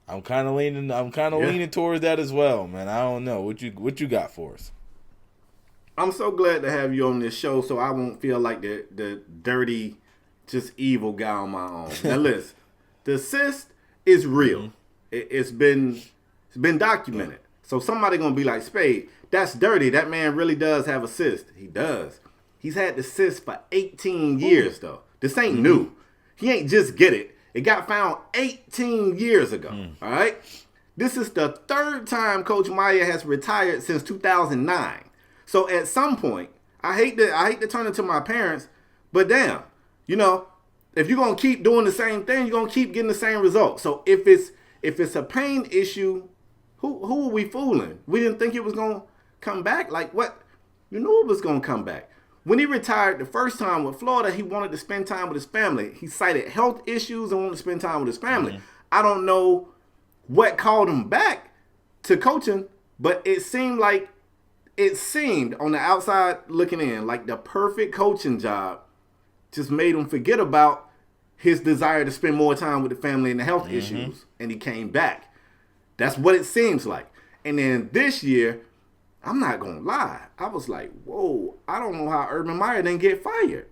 I'm kind of leaning towards that as well, man. I don't know what you got for us. I'm so glad to have you on this show, so I won't feel like the dirty, just evil guy on my own. Now listen, the cyst is real. It's been documented. So somebody gonna be like, Spade, that's dirty. That man really does have a cyst. He does. He's had the cyst for 18 years though. This ain't new. He ain't just get it. It got found 18 years ago. All right. This is the third time Coach Meyer has retired since 2009. So at some point, I hate to turn it to my parents, but damn, if you're gonna keep doing the same thing, you're gonna keep getting the same result. So if it's a pain issue, who are we fooling? We didn't think it was gonna come back. Like what? You knew it was gonna come back. When he retired the first time with Florida, he wanted to spend time with his family. He cited health issues and wanted to spend time with his family. I don't know what called him back to coaching, but it seemed on the outside looking in like the perfect coaching job just made him forget about his desire to spend more time with the family and the health issues, and he came back. That's what it seems like. And then this year, I'm not going to lie. I was like, whoa, I don't know how Urban Meyer didn't get fired.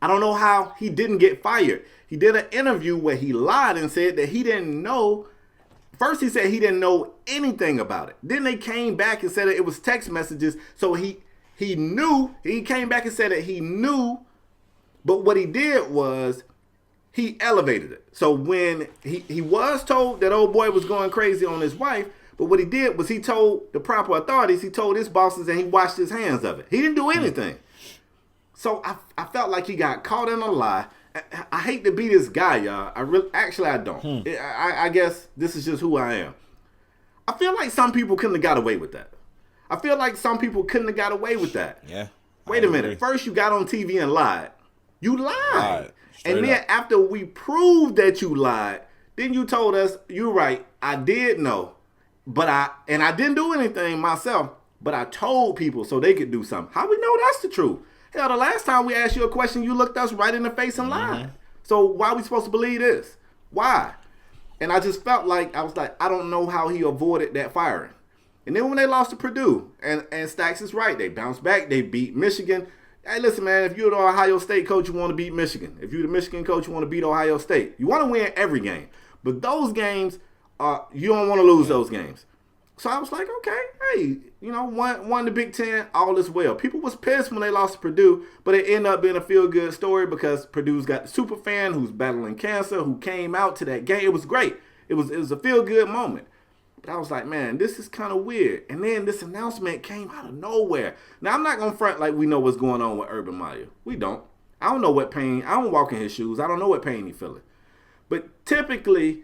I don't know how he didn't get fired. He did an interview where he lied and said that he didn't know. First, he said he didn't know anything about it. Then they came back and said that it was text messages. So he knew. He came back and said that he knew. But what he did was he elevated it. So when he was told that old boy was going crazy on his wife, but what he did was he told the proper authorities, he told his bosses, and he washed his hands of it. He didn't do anything. So I felt like he got caught in a lie. I hate to be this guy, y'all. I don't. I guess this is just who I am. I feel like some people couldn't have got away with that. Yeah. Wait a minute. First, you got on TV and lied. You lied. And then after we proved that you lied, then you told us, you're right, I did know. But I didn't do anything myself, but I told people so they could do something. How we know that's the truth? Hell, the last time we asked you a question, you looked us right in the face and lied. So why are we supposed to believe this? Why? And I just felt like, I was like, I don't know how he avoided that firing. And then when they lost to Purdue, and Stacks is right, they bounced back, they beat Michigan. Hey, listen, man, if you're the Ohio State coach, you want to beat Michigan. If you're the Michigan coach, you want to beat Ohio State. You want to win every game. But those games, you don't want to lose those games. So I was like, okay, hey, won the Big Ten, all is well. People was pissed when they lost to Purdue, but it ended up being a feel-good story because Purdue's got the super fan who's battling cancer, who came out to that game. It was great. It was a feel-good moment. But I was like, man, this is kind of weird. And then this announcement came out of nowhere. Now, I'm not going to front like we know what's going on with Urban Meyer. We don't. I don't know what pain. I don't walk in his shoes. I don't know what pain he's feeling. But typically,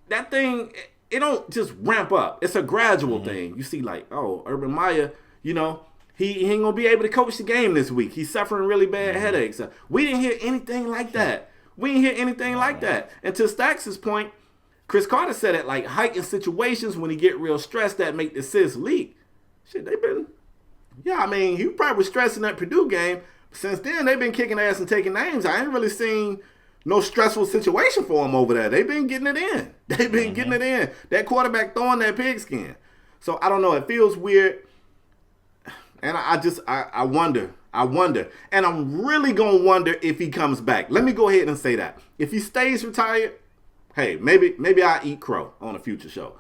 that thing, it don't just ramp up. It's a gradual thing. You see, like, oh, Urban Meyer, he ain't going to be able to coach the game this week. He's suffering really bad headaches. We didn't hear anything like that. And to Stax' point, Chris Carter said it, like, heightened situations when he get real stressed that make the cyst leak. Shit, he probably was stressing that Purdue game. Since then, they've been kicking ass and taking names. I ain't really seen no stressful situation for them over there. They've been getting it in. That quarterback throwing that pigskin. So, I don't know. It feels weird. And I wonder. And I'm really going to wonder if he comes back. Let me go ahead and say that. If he stays retired, hey, maybe I'll eat crow on a future show.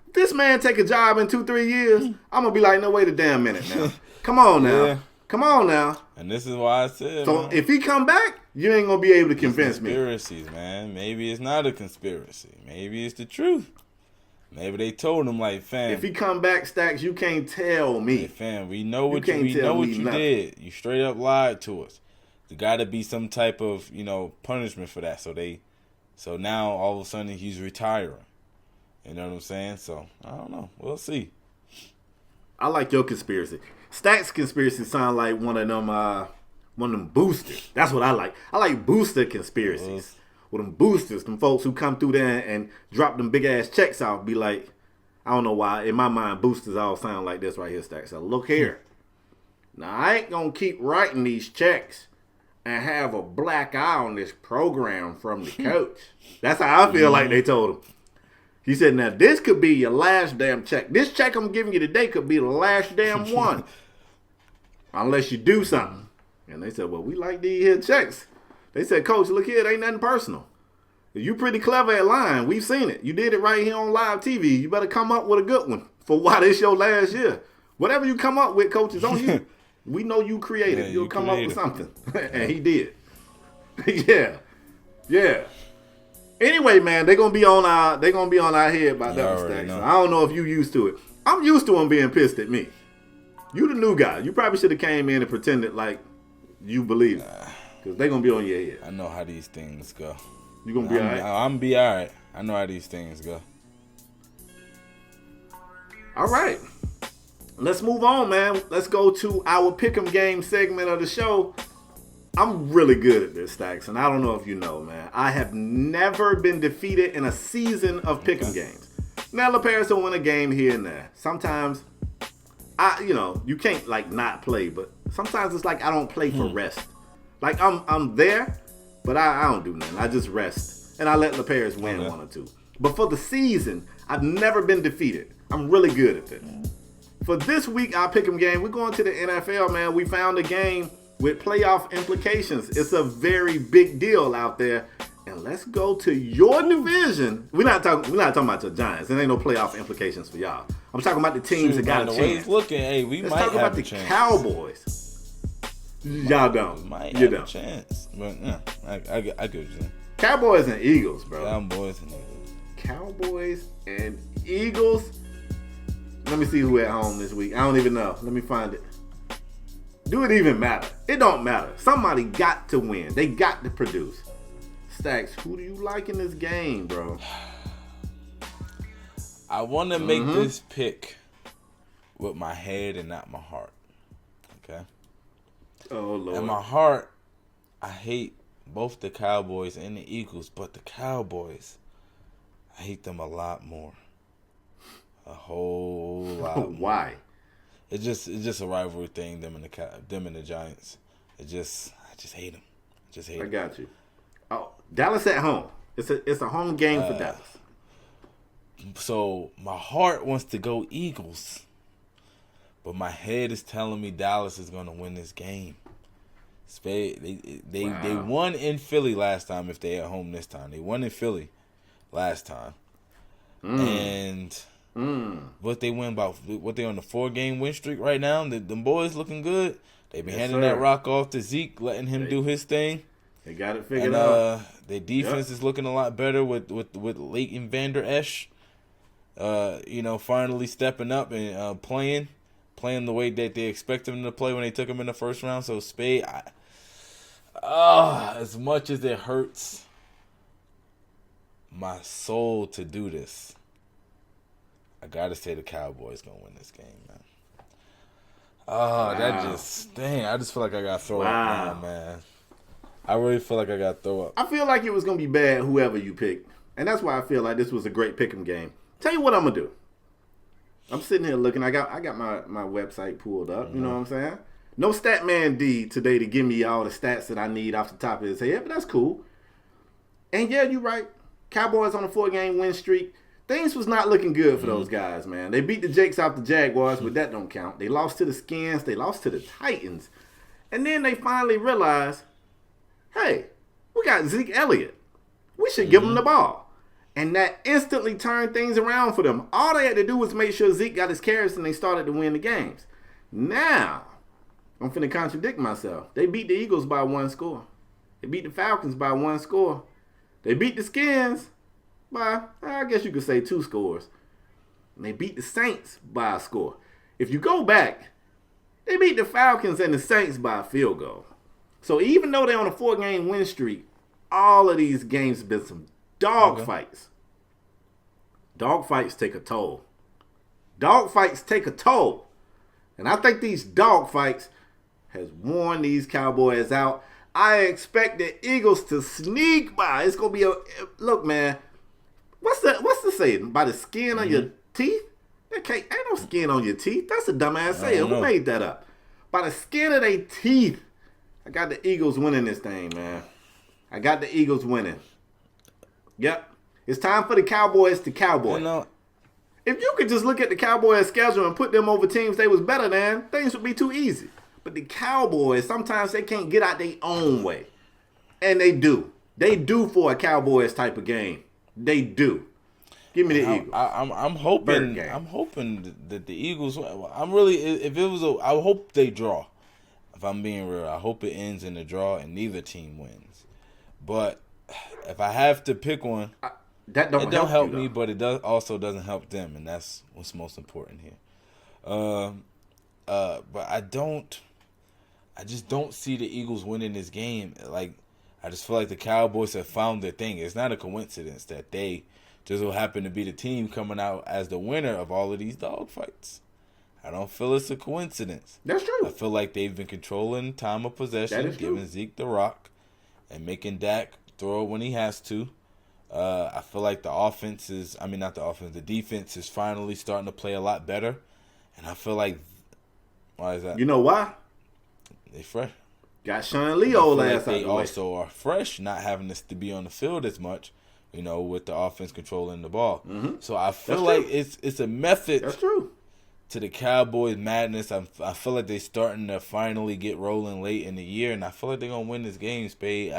If this man take a job in 2-3 years, I'm going to be like, no, wait a damn minute now. Come on now. Yeah. Come on now. And this is why I said, so man, if he come back, you ain't going to be able to convince me. Conspiracies, man. Maybe it's not a conspiracy. Maybe it's the truth. Maybe they told him, like, fam. If he come back, Stacks, you can't tell me. Hey, fam, we know what you did. You straight up lied to us. There got to be some type of, punishment for that. So now, all of a sudden, he's retiring. You know what I'm saying? So, I don't know. We'll see. I like your conspiracy. Stacks conspiracy sound like one of them boosters. That's what I like. I like booster conspiracies. With them boosters, them folks who come through there and drop them big-ass checks out, be like, I don't know why, in my mind, boosters all sound like this right here, Stacks. So, look here. Now, I ain't going to keep writing these checks and have a black eye on this program from the coach. That's how I feel like they told him. He said, now, this could be your last damn check. This check I'm giving you today could be the last damn one. Unless you do something. And they said, well, we like these here checks. They said, Coach, look here, it ain't nothing personal. You pretty clever at lying. We've seen it. You did it right here on live TV. You better come up with a good one for why this your last year. Whatever you come up with, Coach, is on you. We know you creative. Yeah, You'll come up with something. And he did. Yeah. Anyway, man, they're gonna be on our head about that mistake. So I don't know if you used to it. I'm used to them being pissed at me. You the new guy. You probably should have came in and pretended like you believe it. Because they're gonna be on your head. I know how these things go. You gonna be all right? I'm gonna be all right. I know how these things go. All right. Let's move on, man. Let's go to our Pick'em game segment of the show. I'm really good at this, Stacks, and I don't know if you know, man. I have never been defeated in a season of Pick'em games. Now, LaParis will win a game here and there. Sometimes, you can't, like, not play, but sometimes it's like I don't play for rest. Like, I'm there, but I don't do nothing. I just rest, and I let LaParis win one or two. But for the season, I've never been defeated. I'm really good at this. For this week, our pick'em game, we're going to the NFL, man. We found a game with playoff implications. It's a very big deal out there. And let's go to your division. We're not talking about your Giants. There ain't no playoff implications for y'all. I'm talking about the teams that got a chance. Looking, hey, let's talk about the Cowboys. Y'all don't. You don't. A chance. But yeah, I get you. Cowboys and Eagles, bro. Cowboys and Eagles. Let me see who at home this week. I don't even know. Let me find it. Do it even matter? It don't matter. Somebody got to win. They got to produce. Stacks, who do you like in this game, bro? I want to make this pick with my head and not my heart. Okay? Oh, Lord. In my heart, I hate both the Cowboys and the Eagles, but the Cowboys, I hate them a lot more. A whole lot more. Why? It's just a rivalry thing, them and the Giants. I just hate them. I got you. Oh, Dallas at home. It's a home game for Dallas. So my heart wants to go Eagles, but my head is telling me Dallas is going to win this game. They won in Philly last time. If they at home this time, they won in Philly last time, but they win about what they on the 4-game win streak right now. Them boys looking good. They been handing that rock off to Zeke, letting him do his thing. They got it figured out. Their defense is looking a lot better with Leighton Vander Esch. Finally stepping up and playing the way that they expected him to play when they took him in the first round. So Spade, as much as it hurts my soul to do this, I gotta say the Cowboys gonna win this game, man. I just feel like I gotta throw up now, man. I really feel like I got to throw up. I feel like it was going to be bad whoever you picked. And that's why I feel like this was a great pick'em game. Tell you what I'm going to do. I'm sitting here looking. I got my website pulled up. You know what I'm saying? No Statman D today to give me all the stats that I need off the top of his head. But that's cool. And yeah, you're right. Cowboys on a 4-game win streak. Things was not looking good for those guys, man. They beat the Jakes out the Jaguars, but that don't count. They lost to the Skins. They lost to the Titans. And then they finally realized, hey, we got Zeke Elliott. We should give him the ball. And that instantly turned things around for them. All they had to do was make sure Zeke got his carries and they started to win the games. Now, I'm finna contradict myself. They beat the Eagles by 1 score. They beat the Falcons by 1 score. They beat the Skins by, I guess you could say 2 scores. And they beat the Saints by a score. If you go back, they beat the Falcons and the Saints by a field goal. So even though they're on a 4-game win streak, all of these games have been some dog fights. Dog fights take a toll. And I think these dog fights has worn these Cowboys out. I expect the Eagles to sneak by. It's gonna be look, man. What's the saying? By the skin on your teeth? Ain't no skin on your teeth. That's a dumbass saying. Who made that up? By the skin of their teeth. I got the Eagles winning this thing, man. I got the Eagles winning. Yep. It's time for the Cowboys to Cowboy. If you could just look at the Cowboys' schedule and put them over teams they was better than, things would be too easy. But the Cowboys, sometimes they can't get out their own way. And they do. They do for a Cowboys type of game. They do. Give me the Eagles. I'm hoping that the Eagles, I hope they draw. If I'm being real, I hope it ends in a draw and neither team wins. But if I have to pick one, it don't help me, but it also doesn't help them, and that's what's most important here. But I just don't see the Eagles winning this game. Like, I just feel like the Cowboys have found their thing. It's not a coincidence that they just will happen to be the team coming out as the winner of all of these dogfights. I don't feel it's a coincidence. That's true. I feel like they've been controlling time of possession, giving Zeke the rock, and making Dak throw it when he has to. I feel like the defense is finally starting to play a lot better. And I feel like, why is that? You know why? They fresh. Got Sean Leo last night. They also are fresh, not having to be on the field as much, with the offense controlling the ball. Mm-hmm. So I feel like it's a method. That's true. to the Cowboys madness. I feel like they're starting to finally get rolling late in the year, and I feel like they're gonna win this game, Spade.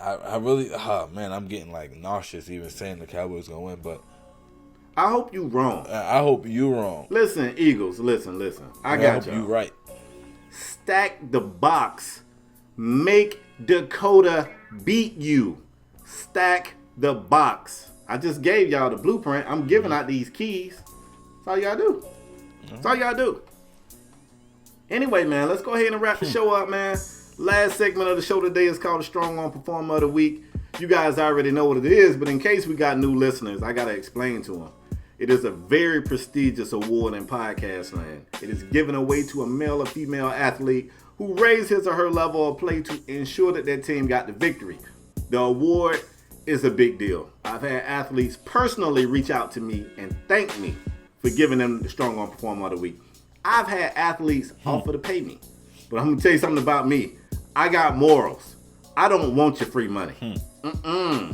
I really, man, I'm getting like nauseous even saying the Cowboys gonna win, but I hope you wrong. I hope you wrong. Listen, Eagles, listen. I got you. You right. Stack the box. Make Dakota beat you. Stack the box. I just gave y'all the blueprint. I'm giving out these keys. That's all y'all do. That's all y'all do. Anyway, man, let's go ahead and wrap the show up, man. Last segment of the show today is called the Strong Arm Performer of the Week. You guys already know what it is, but in case we got new listeners, I got to explain to them. It is a very prestigious award in podcast land. It is given away to a male or female athlete who raised his or her level of play to ensure that their team got the victory. The award is a big deal. I've had athletes personally reach out to me and thank me for giving them the Strong Arm Performer of the Week. I've had athletes offer to pay me. But I'm going to tell you something about me. I got morals. I don't want your free money.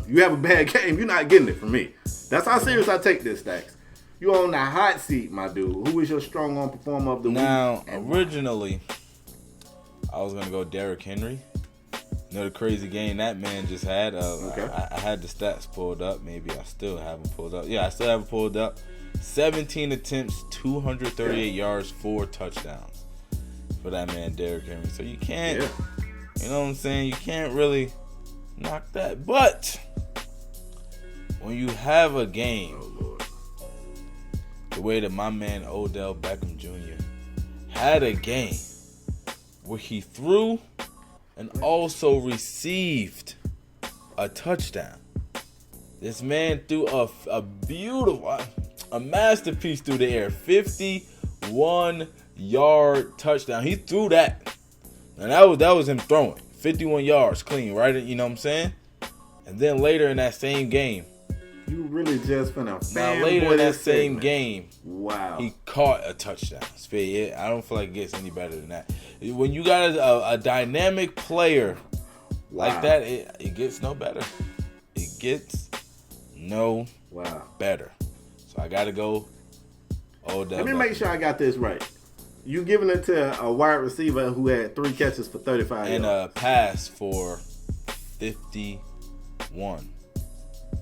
You have a bad game, you're not getting it from me. That's how serious I take this, Stacks. You on the hot seat, my dude. Who is your Strong Arm Performer of the Week? Now, originally, I was going to go Derrick Henry. You know the crazy game that man just had? Okay. I had the stats pulled up. Maybe I still haven't pulled up. Yeah, I still haven't pulled up. 17 attempts, 238 yards, 4 touchdowns for that man, Derrick Henry. So you can't, you know what I'm saying? You can't really knock that. But when you have a game, the way that my man Odell Beckham Jr. had a game where he threw and also received a touchdown. This man threw a beautiful, a masterpiece through the air, 51-yard touchdown. He threw that, and that was him throwing 51 yards clean, right? You know what I'm saying? And then later in that same game, you really just finna now later in that same game, wow, he caught a touchdown. I don't feel like it gets any better than that. When you got a dynamic player like that, it gets no better. It gets no better. So I gotta go Odell. Let me make sure I got this right. You giving it to a wide receiver who had 3 catches for 35 and yards. a pass for 51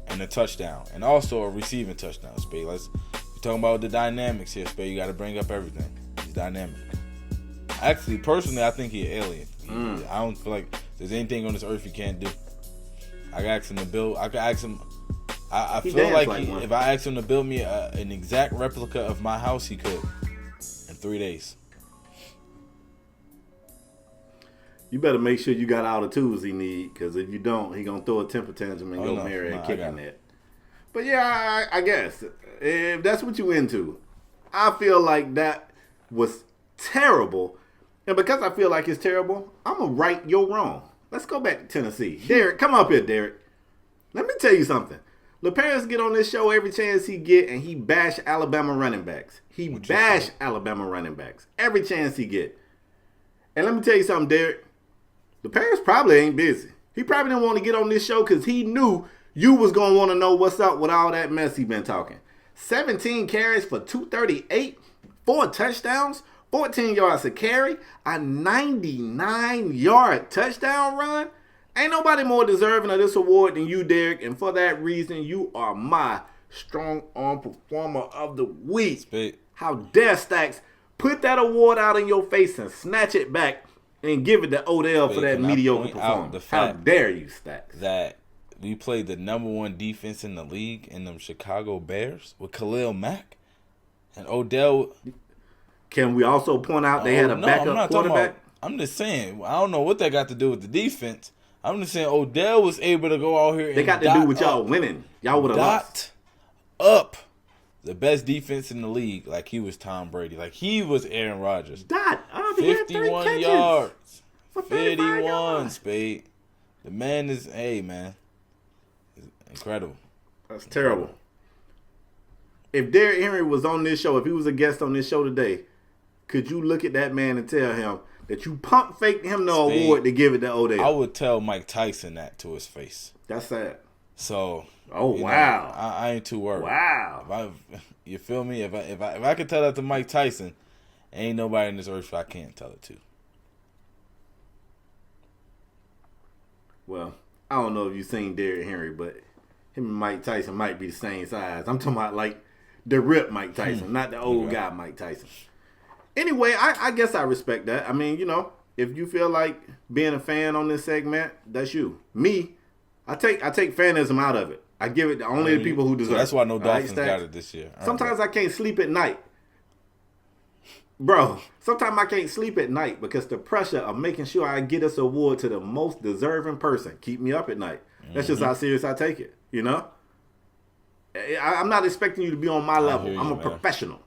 and a touchdown, and also a receiving touchdown. Spade, we're talking about the dynamics here. Spade, you got to bring up everything. He's dynamic. Actually, personally, I think he's an alien. I don't feel like there's anything on this earth he can't do. I can ask him to build. I can ask him. I feel like if I asked him to build me an exact replica of my house, he could in 3 days. You better make sure you got all the tools he need, because if you don't, he gonna throw a temper tantrum and go marry and kick in that. But yeah, I guess if that's what you into, I feel like that was terrible, and because I feel like it's terrible, I'm gonna right your wrong. Let's go back to Tennessee. Derek, come up here, Derek. Let me tell you something. LeParris get on this show every chance he get, and he bash Alabama running backs. He bash Alabama running backs every chance he get. And let me tell you something, Derek. LeParris probably ain't busy. He probably didn't want to get on this show because he knew you was going to want to know what's up with all that mess he been talking. 17 carries for 238, 4 touchdowns, 14 yards a carry, a 99-yard touchdown run. Ain't nobody more deserving of this award than you, Derek, and for that reason, you are my Strong Arm Performer of the Week. Spade. How dare Stacks put that award out in your face and snatch it back and give it to Odell for that mediocre performance. How dare you, Stacks? That we played the number 1 defense in the league in them Chicago Bears with Khalil Mack and Odell. Can we also point out they had a backup quarterback? I'm just saying, I don't know what that got to do with the defense. I'm just saying Odell was able to go out here and they got to do with y'all winning. Y'all would have lost. Up the best defense in the league like he was Tom Brady. Like he was Aaron Rodgers. 51 yards. 51 yards, Spade. The man is, man, incredible. That's terrible. If Derrick Henry was on this show, if he was a guest on this show today, could you look at that man and tell him that you pump faked him the award to give it to Odell? I would tell Mike Tyson that to his face. That's sad. So. Oh, you know, wow. I ain't too worried. Wow. You feel me? If I could tell that to Mike Tyson, ain't nobody in this earth I can't tell it to. Well, I don't know if you've seen Derrick Henry, but him and Mike Tyson might be the same size. I'm talking about like the rip Mike Tyson, not the old guy Mike Tyson. Anyway, I guess I respect that. I mean, you know, if you feel like being a fan on this segment, that's you. Me, I take fanism out of it. I give it to only the people who deserve it. That's why no Dolphins got it this year. Sometimes I can't sleep at night. Bro, sometimes I can't sleep at night because the pressure of making sure I get this award to the most deserving person keep me up at night. That's just how serious I take it, you know? I'm not expecting you to be on my level. I'm a professional.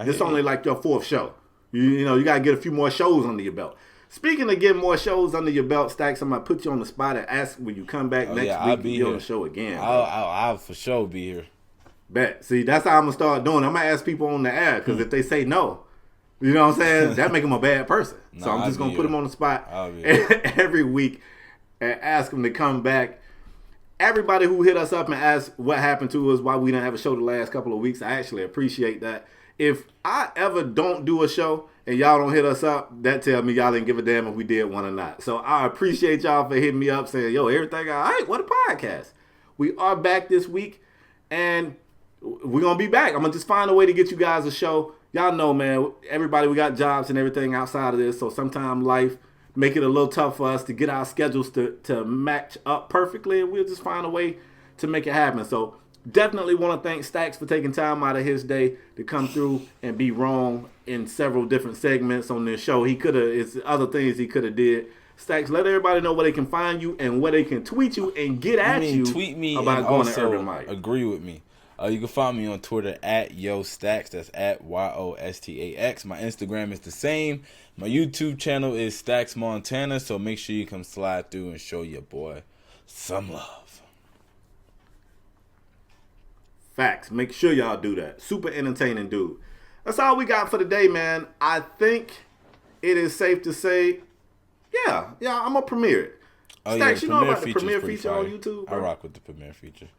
This is only like your fourth show. You know, you got to get a few more shows under your belt. Speaking of getting more shows under your belt, Stacks, I'm going to put you on the spot and ask when you come back next week I'll to be be on the show again. I'll for sure be here. Bet. See, that's how I'm going to start doing it. I'm going to ask people on the air because if they say no, you know what I'm saying, that make them a bad person. So I'm just going to put them on the spot every week and ask them to come back. Everybody who hit us up and asked what happened to us, why we didn't have a show the last couple of weeks, I actually appreciate that. If I ever don't do a show and y'all don't hit us up, that tell me y'all didn't give a damn if we did one or not. So I appreciate y'all for hitting me up saying, yo, everything all right? What a podcast. We are back this week, and we're going to be back. I'm going to just find a way to get you guys a show. Y'all know, man, everybody, we got jobs and everything outside of this, so sometimes life make it a little tough for us to get our schedules to match up perfectly, and we'll just find a way to make it happen. So definitely want to thank Stacks for taking time out of his day to come through and be wrong in several different segments on this show. He could have, it's other things he could have did. Stacks, let everybody know where they can find you and where they can tweet you and get at you tweet me about and going also to Urban Mike. Agree with me. You can find me on Twitter at YoStacks. That's at YoStax. My Instagram is the same. My YouTube channel is Stacks Montana. So make sure you come slide through and show your boy some love. Facts. Make sure y'all do that. Super entertaining dude. That's all we got for today, man. I think it is safe to say, yeah, I'm going to premiere it. Stacks, you know about the premiere feature on YouTube, bro? I rock with the premiere feature.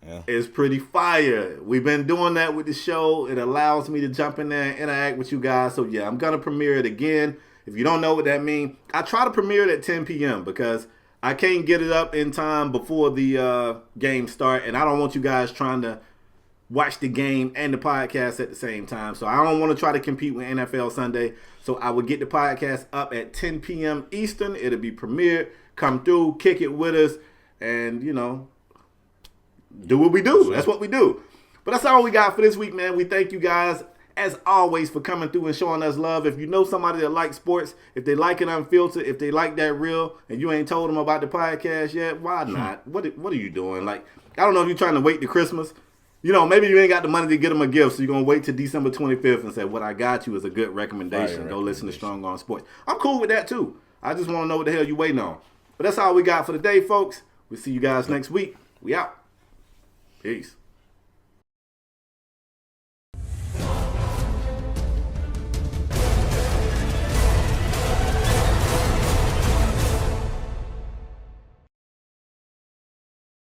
Yeah. It's pretty fire. We've been doing that with the show. It allows me to jump in there and interact with you guys. So, yeah, I'm going to premiere it again. If you don't know what that means, I try to premiere it at 10 p.m. because I can't get it up in time before the game start, and I don't want you guys trying to watch the game and the podcast at the same time. So I don't want to try to compete with NFL Sunday. So I would get the podcast up at 10 p.m. Eastern. It'll be premiered. Come through, kick it with us, and, you know, do what we do. That's what we do. But that's all we got for this week, man. We thank you guys, as always, for coming through and showing us love. If you know somebody that likes sports, if they like it unfiltered, if they like that real, and you ain't told them about the podcast yet, why not? What are you doing? Like, I don't know if you're trying to wait to Christmas. You know, maybe you ain't got the money to get them a gift, so you're going to wait till December 25th and say, what I got you is a good recommendation. Go listen to Strong Arm Sports. I'm cool with that, too. I just want to know what the hell you waiting on. But that's all we got for today, folks. We'll see you guys next week. We out. Peace.